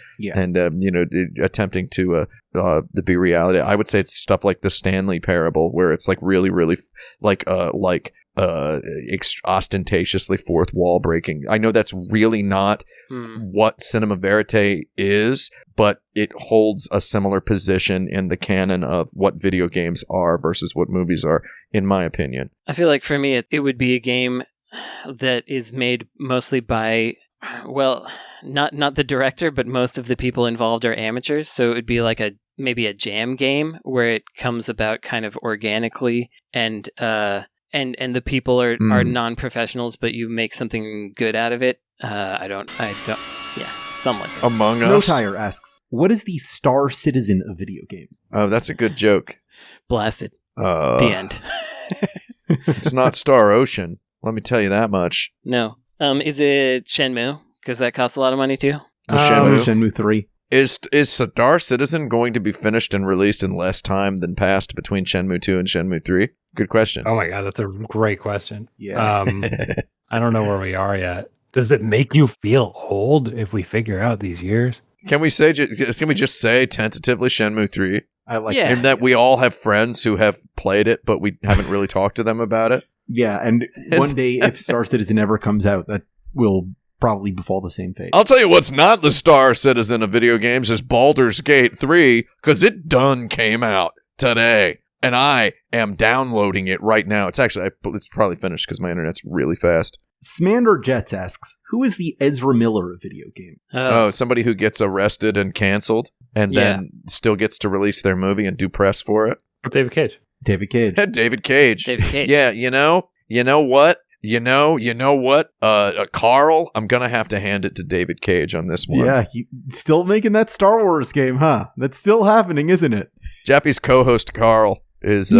Speaker 2: attempting to be reality. I would say it's stuff like the Stanley Parable, where it's like really, really ostentatiously fourth wall breaking. I know that's really not what cinéma-vérité is, but it holds a similar position in the canon of what video games are versus what movies are, in my opinion.
Speaker 1: I feel like for me, it would be a game that is made mostly by, well, not the director, but most of the people involved are amateurs. So it would be like maybe a jam game where it comes about kind of organically and the people are non-professionals, but you make something good out of it. I don't. Yeah, something like that.
Speaker 2: Among Us.
Speaker 3: Snowtire asks, what is the Star Citizen of video games?
Speaker 2: Oh, that's a good joke.
Speaker 1: Blasted. The end.
Speaker 2: It's not Star Ocean. Let me tell you that much.
Speaker 1: No. Is it Shenmue? Because that costs a lot of money too.
Speaker 3: Shenmue 3.
Speaker 2: Is Star Citizen going to be finished and released in less time than passed between Shenmue 2 and Shenmue 3? Good question.
Speaker 4: Oh my god, that's a great question.
Speaker 3: Yeah.
Speaker 4: I don't know where we are yet. Does it make you feel old if we figure out these years?
Speaker 2: Can we just say tentatively Shenmue 3?
Speaker 3: I like
Speaker 1: Yeah.
Speaker 3: that.
Speaker 2: And that we all have friends who have played it, but we haven't really talked to them about it?
Speaker 3: Yeah, and one day if Star Citizen ever comes out, that will probably befall the same fate.
Speaker 2: I'll tell you what's not the Star Citizen of video games is Baldur's Gate 3, because it done came out today. And I am downloading it right now. It's probably finished because my internet's really fast.
Speaker 3: Smander Jettz asks, who is the Ezra Miller of video game?
Speaker 2: Oh, somebody who gets arrested and canceled and then still gets to release their movie and do press for it.
Speaker 4: David Cage.
Speaker 3: David Cage.
Speaker 2: David Cage.
Speaker 1: David Cage.
Speaker 2: Yeah, you know what? Carl, I'm going to have to hand it to David Cage on this one.
Speaker 3: Yeah, still making that Star Wars game, huh? That's still happening, isn't it?
Speaker 2: Jappy's co-host Carl is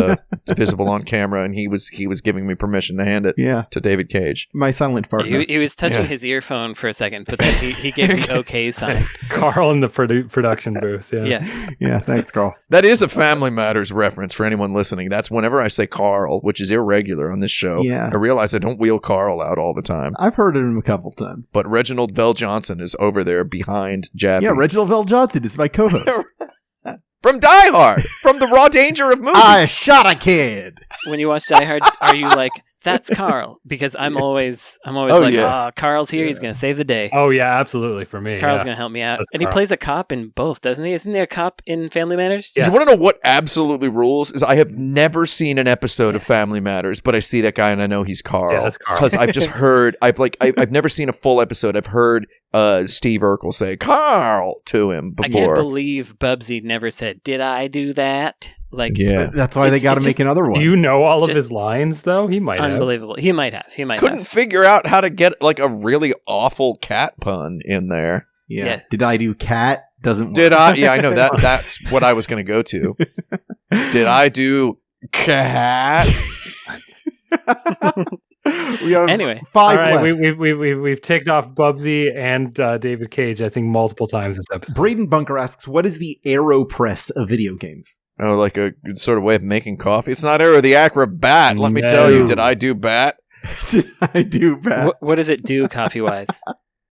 Speaker 2: visible on camera, and he was giving me permission to hand it to David Cage.
Speaker 3: My silent partner.
Speaker 1: He was touching his earphone for a second, but then he gave the okay sign.
Speaker 4: Carl in the production booth.
Speaker 3: Yeah, thanks, Carl.
Speaker 2: That is a Family Matters reference for anyone listening. That's whenever I say Carl, which is irregular on this show, I realize I don't wheel Carl out all the time.
Speaker 3: I've heard him a couple times.
Speaker 2: But Reginald Vell Johnson is over there behind Jaffy.
Speaker 3: Yeah, Reginald Vell Johnson is my co-host.
Speaker 2: From Die Hard, from the raw danger of movies.
Speaker 3: I shot a kid.
Speaker 1: When you watch Die Hard, are you like, that's Carl? Because I'm always Carl's here. He's going to save the day.
Speaker 4: Oh, yeah, absolutely. For me.
Speaker 1: Carl's going to help me out. And he plays a cop in both, doesn't he? Isn't there a cop in Family Matters?
Speaker 2: Yes. You want to know what absolutely rules? Is I have never seen an episode of Family Matters, but I see that guy and I know he's Carl.
Speaker 4: Yeah, that's Carl.
Speaker 2: Because I've just heard, I've never seen a full episode. I've heard Steve Urkel say Carl to him before.
Speaker 1: I can't believe Bubsy never said, "Did I do that?" Like,
Speaker 3: that's why they got to make another one.
Speaker 4: Do you know all of his lines though? He might
Speaker 1: unbelievable.
Speaker 4: have.
Speaker 1: He might have.
Speaker 2: Couldn't figure out how to get like a really awful cat pun in there.
Speaker 3: Yeah. Did I do cat? Doesn't work.
Speaker 2: Did I? Yeah, I know that. That's what I was going to go to. Did I do cat?
Speaker 3: We have
Speaker 1: anyway,
Speaker 3: 5
Speaker 4: all right,
Speaker 3: left.
Speaker 4: We've ticked off Bubsy and David Cage, I think, multiple times this episode.
Speaker 3: Brayden Bunker asks, what is the AeroPress of video games?
Speaker 2: Oh, like a sort of way of making coffee? It's not Aero the Acrobat. Let me tell you. Did I do bat?
Speaker 3: Did I do bat?
Speaker 1: What does it do coffee-wise?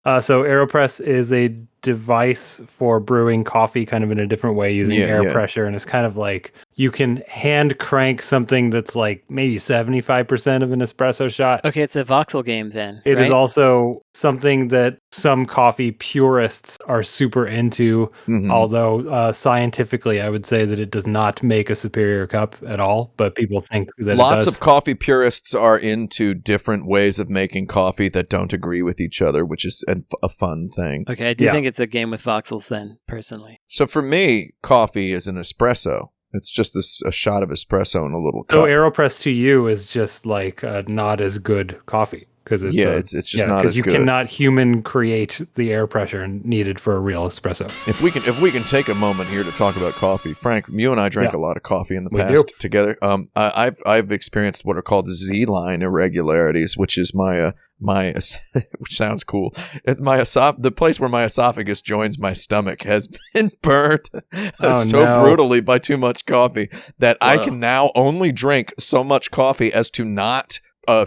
Speaker 4: So AeroPress is a device for brewing coffee kind of in a different way using air pressure. And it's kind of like you can hand crank something that's like maybe 75% of an espresso shot.
Speaker 1: Okay, it's a voxel game then.
Speaker 4: It is also something that some coffee purists are super into, although scientifically I would say that it does not make a superior cup at all, but people think that
Speaker 2: Lots
Speaker 4: it does.
Speaker 2: of coffee purists are into different ways of making coffee that don't agree with each other, which is a fun thing.
Speaker 1: Okay, I do think it's a game with voxels then, personally.
Speaker 2: So for me, coffee is an espresso. It's just a shot of espresso in a little cup.
Speaker 4: So AeroPress to you is just like not as good coffee because it's
Speaker 2: it's just not as
Speaker 4: you
Speaker 2: good.
Speaker 4: cannot human create the air pressure needed for a real espresso.
Speaker 2: If we can take a moment here to talk about coffee, Frank, you and I drank a lot of coffee in the past together. I've experienced what are called Z-line irregularities, which is my which sounds cool. The place where my esophagus joins my stomach has been burnt brutally by too much coffee that I can now only drink so much coffee as to not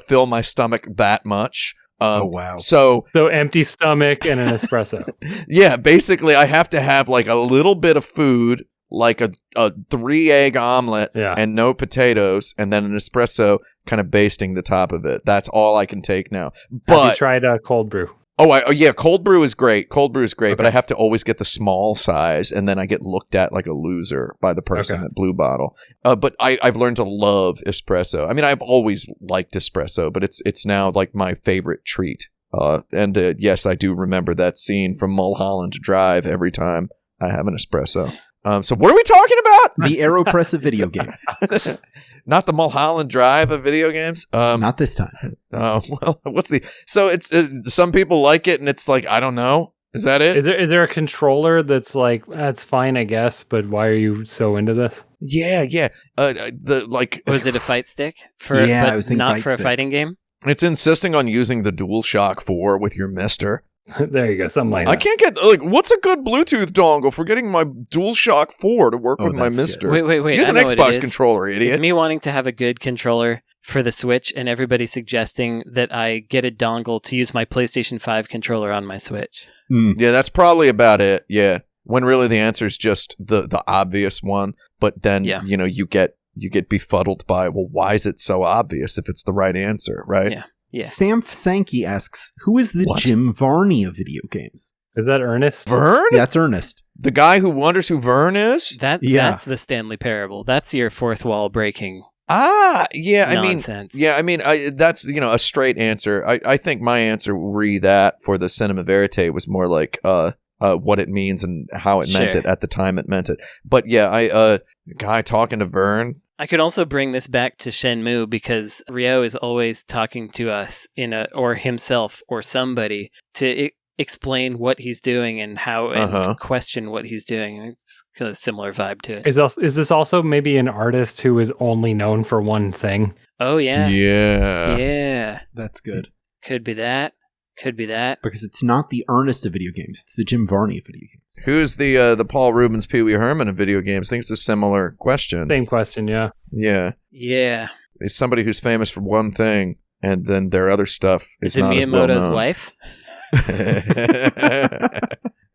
Speaker 2: fill my stomach that much.
Speaker 3: Wow.
Speaker 2: So
Speaker 4: empty stomach and an espresso.
Speaker 2: Yeah, basically I have to have like a little bit of food, like a 3-egg omelet and no potatoes, and then an espresso kind of basting the top of it. That's all I can take now. But
Speaker 4: have you tried cold brew?
Speaker 2: Yeah, cold brew is great.
Speaker 4: Okay.
Speaker 2: But I have to always get the small size, and then I get looked at like a loser by the person at Blue Bottle. But I've learned to love espresso. I mean, I've always liked espresso, but it's now like my favorite treat. Yes, I do remember that scene from Mulholland Drive every time I have an espresso. So what are we talking about?
Speaker 3: The AeroPress of video games.
Speaker 2: Not the Mulholland Drive of video games.
Speaker 3: Not this time.
Speaker 2: Well, so it's some people like it, and it's like, I don't know. Is that it?
Speaker 4: Is there a controller that's like, that's fine, I guess, but why are you so into this?
Speaker 2: Yeah.
Speaker 1: Was it a fight stick?
Speaker 3: I was thinking
Speaker 1: not
Speaker 3: fight
Speaker 1: for a
Speaker 3: sticks.
Speaker 1: fighting game.
Speaker 2: It's insisting on using the DualShock 4 with your Mister.
Speaker 4: There you go, something like that.
Speaker 2: I can't get what's a good Bluetooth dongle for getting my DualShock 4 to work with my Mister?
Speaker 1: Good. Wait.
Speaker 2: Use
Speaker 1: I
Speaker 2: an
Speaker 1: know what it
Speaker 2: Xbox
Speaker 1: is.
Speaker 2: controller, idiot.
Speaker 1: It's me wanting to have a good controller for the Switch, and everybody suggesting that I get a dongle to use my PlayStation 5 controller on my Switch.
Speaker 2: Yeah, that's probably about it. Yeah, when really the answer is just the obvious one, but then you get befuddled by, well, why is it so obvious if it's the right answer, right?
Speaker 1: Yeah.
Speaker 3: Samf Sankey asks, who is the Jim Varney of video games?
Speaker 4: Is that Ernest?
Speaker 2: Vern?
Speaker 3: Yeah, that's Ernest.
Speaker 2: The guy who wonders who Vern is?
Speaker 1: That's the Stanley Parable. That's your fourth wall breaking.
Speaker 2: Nonsense. That's a straight answer. I think my answer that for the cinéma-vérité was more like what it means and how it meant it at the time it meant it. But yeah, guy talking to Vern.
Speaker 1: I could also bring this back to Shenmue because Ryo is always talking to us or himself or somebody to explain what he's doing and how and question what he's doing. It's kind of a similar vibe to it.
Speaker 4: Is this also maybe an artist who is only known for one thing?
Speaker 1: Oh yeah.
Speaker 2: Yeah.
Speaker 3: That's good.
Speaker 1: Could be that.
Speaker 3: Because it's not the Ernest of video games. It's the Jim Varney of video games.
Speaker 2: Who's the Paul Rubens Pee Wee Herman of video games? I think it's a similar question.
Speaker 4: Same question, yeah.
Speaker 2: Yeah. It's somebody who's famous for one thing, and then their other stuff is not as well known.
Speaker 1: Is it Miyamoto's wife?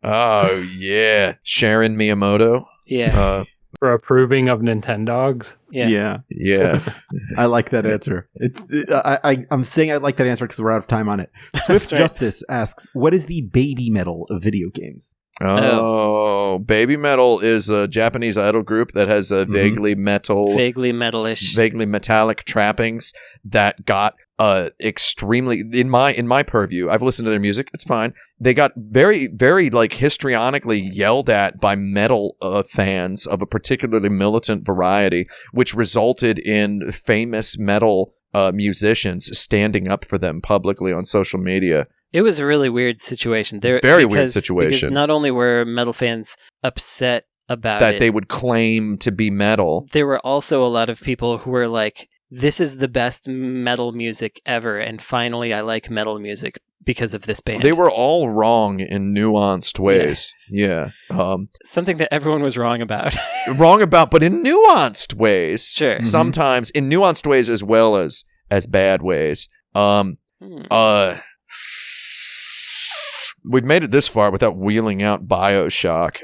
Speaker 2: Oh, yeah. Sharon Miyamoto?
Speaker 1: Yeah.
Speaker 4: For approving of Nintendogs?
Speaker 3: Yeah. I like that answer. I'm saying I like that answer because we're out of time on it. Swift Justice asks, what is the baby metal of video games?
Speaker 2: Baby metal is a Japanese idol group that has a vaguely metalish, vaguely metallic trappings that got extremely in my purview. I've listened to their music; it's fine. They got very, very like histrionically yelled at by metal fans of a particularly militant variety, which resulted in famous metal musicians standing up for them publicly on social media.
Speaker 1: It was a really weird situation.
Speaker 2: Weird situation.
Speaker 1: Because not only were metal fans upset about
Speaker 2: that they would claim to be metal,
Speaker 1: there were also a lot of people who were like, this is the best metal music ever, and finally I like metal music because of this band.
Speaker 2: They were all wrong in nuanced ways. Yeah.
Speaker 1: Something that everyone was wrong about.
Speaker 2: But in nuanced ways.
Speaker 1: Sure.
Speaker 2: Sometimes in nuanced ways as well as bad ways. We've made it this far without wheeling out BioShock,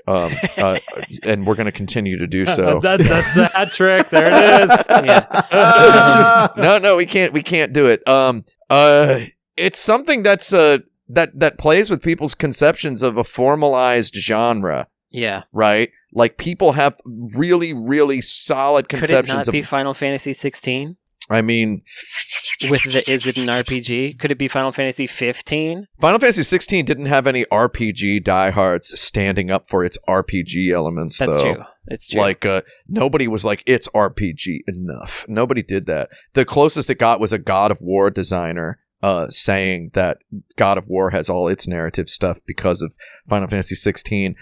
Speaker 2: and we're going to continue to do so.
Speaker 4: That's the hat trick. There it is.
Speaker 2: Yeah. No, we can't do it. It's something that's that plays with people's conceptions of a formalized genre.
Speaker 1: Yeah.
Speaker 2: Right. Like people have really, really solid conceptions.
Speaker 1: Could it not be Final Fantasy 16?
Speaker 2: I mean,
Speaker 1: is it an RPG? Could it be Final Fantasy 15?
Speaker 2: Final Fantasy 16 didn't have any RPG diehards standing up for its RPG elements,
Speaker 1: That's
Speaker 2: though.
Speaker 1: true. It's true.
Speaker 2: Like, nobody was like, it's RPG enough. Nobody did that. The closest it got was a God of War designer saying that God of War has all its narrative stuff because of Final Fantasy 16,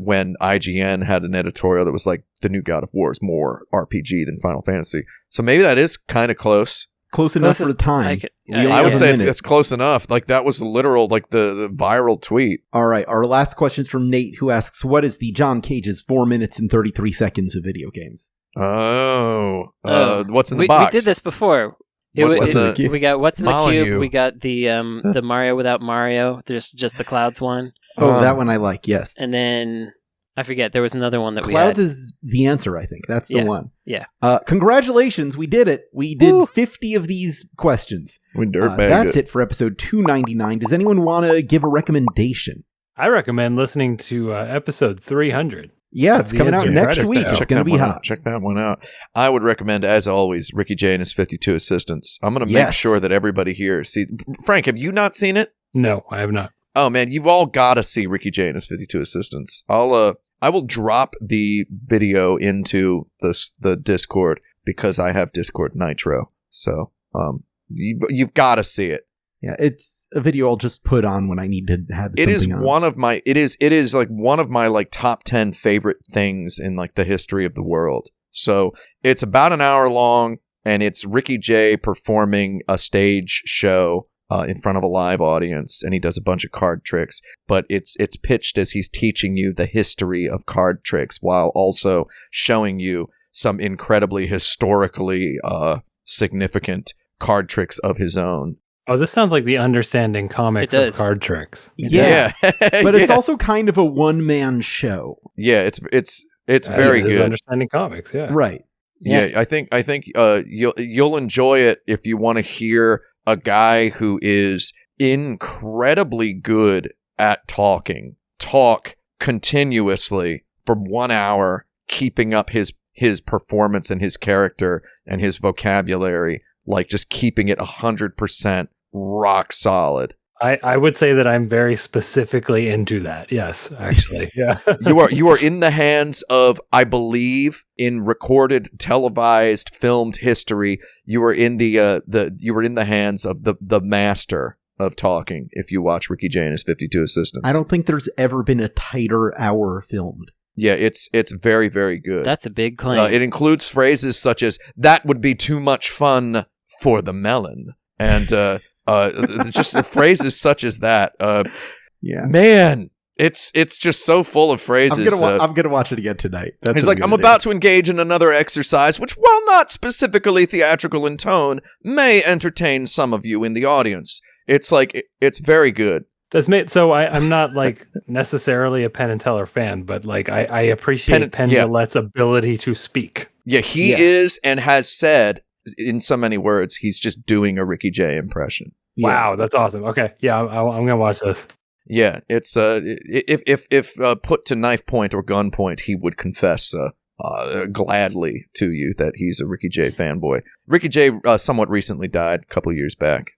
Speaker 2: when IGN had an editorial that was like, the new God of War is more RPG than Final Fantasy. So maybe that is kind of close.
Speaker 3: close enough for the time.
Speaker 2: I would say it's close enough. Like, that was literal, like the viral tweet.
Speaker 3: All right. Our last question is from Nate, who asks, what is the John Cage's 4 minutes and 33 seconds of video games?
Speaker 2: What's in the box?
Speaker 1: We did this before. We got What's in the
Speaker 2: Molyneux.
Speaker 1: Cube. We got the Mario without Mario. There's just the Clouds one.
Speaker 3: Oh, that one I like, yes.
Speaker 1: And then I forget, there was another one that
Speaker 3: Clouds
Speaker 1: we had.
Speaker 3: is the answer, I think. That's the one.
Speaker 1: Yeah.
Speaker 3: Congratulations, we did it. We did 50 of these questions.
Speaker 2: We dirtbagged
Speaker 3: That's it for episode 299. Does anyone want to give a recommendation?
Speaker 4: I recommend listening to episode 300.
Speaker 3: Yeah, it's coming out next week. It's going to be hot.
Speaker 2: Check that one out. I would recommend, as always, Ricky Jay and his 52 assistants. I'm going to make sure that everybody here see. Frank, have you not seen it?
Speaker 4: No, I have not.
Speaker 2: Oh man, you've all got to see Ricky Jay and his 52 assistants. I will drop the video into the Discord because I have Discord Nitro. So you've got to see it.
Speaker 3: Yeah, it's a video I'll just put on when I need to have something
Speaker 2: It is
Speaker 3: on.
Speaker 2: It is like one of my like top 10 favorite things in like the history of the world. So it's about an hour long, and it's Ricky Jay performing a stage show in front of a live audience, and he does a bunch of card tricks, but it's pitched as he's teaching you the history of card tricks while also showing you some incredibly historically significant card tricks of his own.
Speaker 4: Oh, this sounds like the Understanding Comics of card tricks.
Speaker 3: Yeah. But it's also kind of a one-man show.
Speaker 2: Yeah, it's very good.
Speaker 4: Understanding Comics, yeah.
Speaker 3: Right.
Speaker 2: Yes. Yeah, I think you'll enjoy it if you want to hear a guy who is incredibly good at talk continuously for 1 hour, keeping up his performance and his character and his vocabulary, like just keeping it 100% rock solid.
Speaker 4: I would say that I'm very specifically into that. Yes, actually. Yeah.
Speaker 2: You are in the hands of, I believe, in recorded, televised, filmed history, you are in the hands of the master of talking if you watch Ricky Jay and his 52 assistants.
Speaker 3: I don't think there's ever been a tighter hour filmed.
Speaker 2: Yeah, it's very, very good.
Speaker 1: That's a big claim.
Speaker 2: It includes phrases such as, that would be too much fun for the melon. And just phrases such as that. Man, it's just so full of phrases.
Speaker 3: I'm gonna watch it again tonight.
Speaker 2: He's like, I'm about to engage in another exercise, which, while not specifically theatrical in tone, may entertain some of you in the audience. It's like, it's very good.
Speaker 4: So I'm not like necessarily a Penn and Teller fan, but like I appreciate Penn Jillette's ability to speak.
Speaker 2: Yeah, he is, and has said in so many words, he's just doing a Ricky Jay impression.
Speaker 4: Wow, that's awesome. Okay, yeah, I'm gonna watch this.
Speaker 2: Yeah, it's if put to knife point or gun point, he would confess gladly to you that he's a Ricky Jay fanboy. Ricky Jay somewhat recently died a couple years back.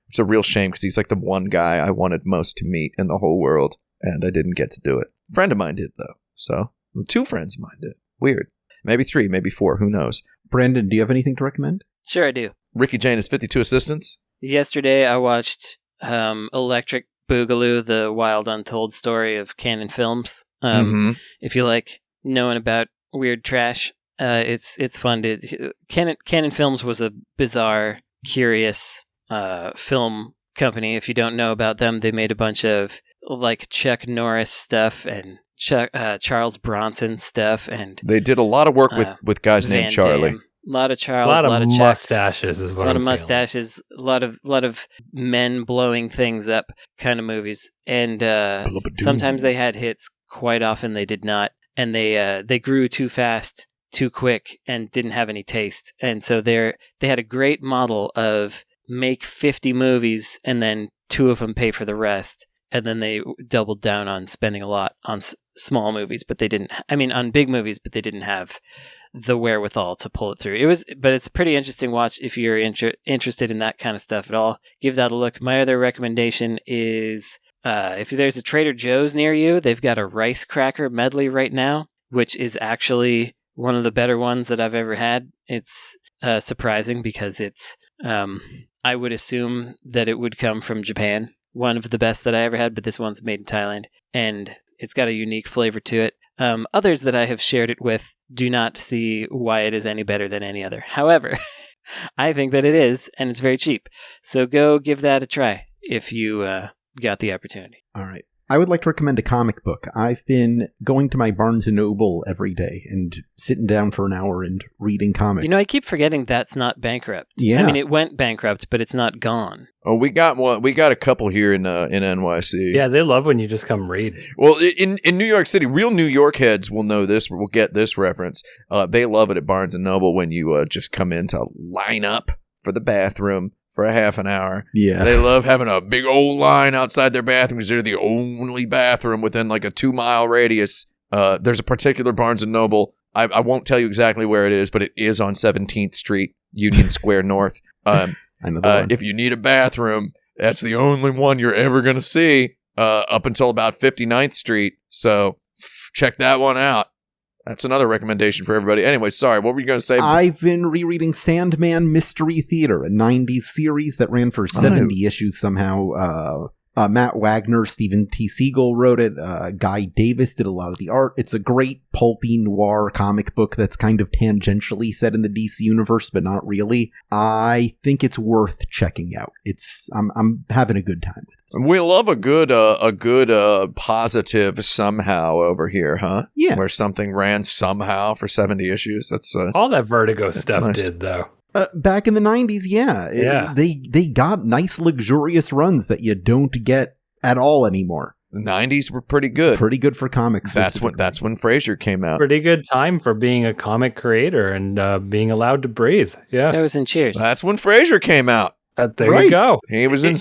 Speaker 2: It's a real shame because he's like the one guy I wanted most to meet in the whole world, and I didn't get to do it. A friend of mine did, though. So 2 friends of mine did. Weird. Maybe 3, maybe 4. Who knows?
Speaker 3: Brandon, do you have anything to recommend?
Speaker 1: Sure, I do.
Speaker 2: Ricky Jay and his 52 assistants.
Speaker 1: Yesterday, I watched Electric Boogaloo, the wild untold story of Cannon Films. If you like knowing about weird trash, it's fun. Cannon Films was a bizarre, curious film company. If you don't know about them, they made a bunch of like Chuck Norris stuff and Charles Bronson stuff, and
Speaker 2: they did a lot of work with guys
Speaker 1: Van
Speaker 2: named Charlie.
Speaker 1: Damme. A lot of Charles,
Speaker 4: a lot of
Speaker 1: Chucks,
Speaker 4: mustaches is what
Speaker 1: a lot
Speaker 4: I'm
Speaker 1: of mustaches, a lot of men blowing things up kind of movies, and sometimes they had hits. Quite often they did not, and they grew too fast, too quick, and didn't have any taste. And so they had a great model of make 50 movies and then 2 of them pay for the rest. And then they doubled down on spending a lot on small movies, but they didn't. I mean, on big movies, but they didn't have the wherewithal to pull it through. But it's a pretty interesting watch if you're interested in that kind of stuff at all. Give that a look. My other recommendation is if there's a Trader Joe's near you, they've got a rice cracker medley right now, which is actually one of the better ones that I've ever had. It's surprising because it's. I would assume that it would come from Japan. One of the best that I ever had, but this one's made in Thailand, and it's got a unique flavor to it. Others that I have shared it with do not see why it is any better than any other. However, I think that it is, and it's very cheap. So go give that a try if you got the opportunity.
Speaker 3: All right. I would like to recommend a comic book. I've been going to my Barnes & Noble every day and sitting down for an hour and reading comics.
Speaker 1: You know, I keep forgetting that's not bankrupt.
Speaker 3: Yeah.
Speaker 1: I mean, it went bankrupt, but it's not gone.
Speaker 2: Oh, we got one. We got a couple here in NYC.
Speaker 4: Yeah, they love when you just come read.
Speaker 2: Well, in New York City, real New York heads will know this. Will get this reference. They love it at Barnes & Noble when you just come in to line up for the bathroom for a half an hour.
Speaker 3: Yeah.
Speaker 2: They love having a big old line outside their bathroom because they're the only bathroom within like a 2-mile radius. There's a particular Barnes & Noble. I won't tell you exactly where it is, but it is on 17th Street, Union Square North. If you need a bathroom, that's the only one you're ever going to see up until about 59th Street. So check that one out. That's another recommendation for everybody. Anyway, sorry, what were you going to say?
Speaker 3: I've been rereading Sandman Mystery Theater, a 90s series that ran for 70 issues somehow. Matt Wagner, Stephen T. Siegel wrote it. Guy Davis did a lot of the art. It's a great pulpy noir comic book that's kind of tangentially set in the DC universe, but not really. I think it's worth checking out. I'm having a good time.
Speaker 2: We love a good positive somehow over here, huh?
Speaker 3: Yeah.
Speaker 2: Where something ran somehow for 70 issues. That's
Speaker 4: all that Vertigo stuff
Speaker 2: nice.
Speaker 4: did, though.
Speaker 3: Back in the 90s, yeah. They got nice, luxurious runs that you don't get at all anymore.
Speaker 2: The 90s were pretty good.
Speaker 3: Pretty good for comics.
Speaker 2: That's when Frasier came out.
Speaker 4: Pretty good time for being a comic creator and being allowed to breathe. Yeah.
Speaker 1: That was in Cheers.
Speaker 2: That's when Frasier came out.
Speaker 4: There you go.
Speaker 2: It was in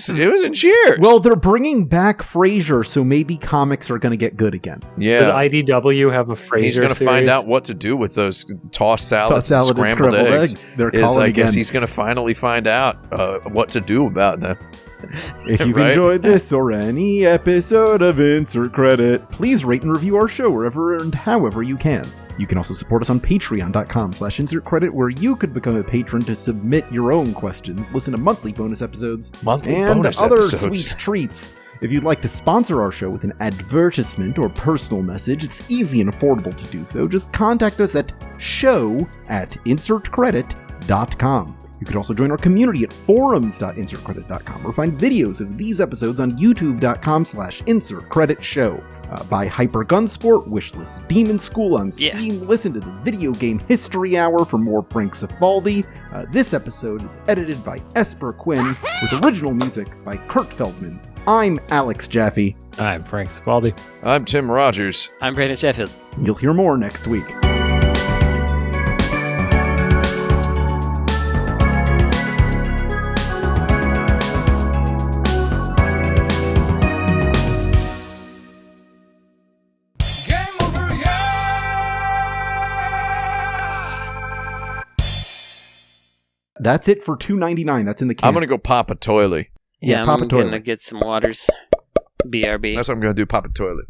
Speaker 2: Cheers.
Speaker 3: Well, they're bringing back Frasier, so maybe comics are going to get good again.
Speaker 2: Yeah.
Speaker 4: Does IDW have a Frasier
Speaker 2: He's going to find out what to do with those tossed salads and scrambled eggs.
Speaker 3: They're calling
Speaker 2: I
Speaker 3: again.
Speaker 2: guess he's going to finally find out what to do about them.
Speaker 3: If you've
Speaker 2: Right?
Speaker 3: enjoyed this or any episode of Insert Credit, please rate and review our show wherever and however you can. You can also support us on patreon.com/insertcredit, where you could become a patron to submit your own questions, listen to monthly bonus episodes, and other sweet treats. If you'd like to sponsor our show with an advertisement or personal message, it's easy and affordable to do so. Just contact us at show@insertcredit.com. You could also join our community at forums.insertcredit.com or find videos of these episodes on youtube.com/insertcreditshow. Buy Hyper Gunsport, Wishlist Demon School on Steam, Listen to the Video Game History Hour for more Frank Cifaldi. This episode is edited by Esper Quinn, with original music by Kurt Feldman. I'm Alex Jaffe.
Speaker 4: I'm Frank Cifaldi.
Speaker 2: I'm Tim Rogers.
Speaker 1: I'm Brayden Sheffield.
Speaker 3: You'll hear more next week. That's it for $2.99. That's in the can.
Speaker 2: I'm going to go pop a toilet.
Speaker 1: Yeah,
Speaker 3: pop a
Speaker 1: I'm
Speaker 3: toilet.
Speaker 1: going to get some waters. BRB.
Speaker 2: That's what I'm going to do, pop a toilet.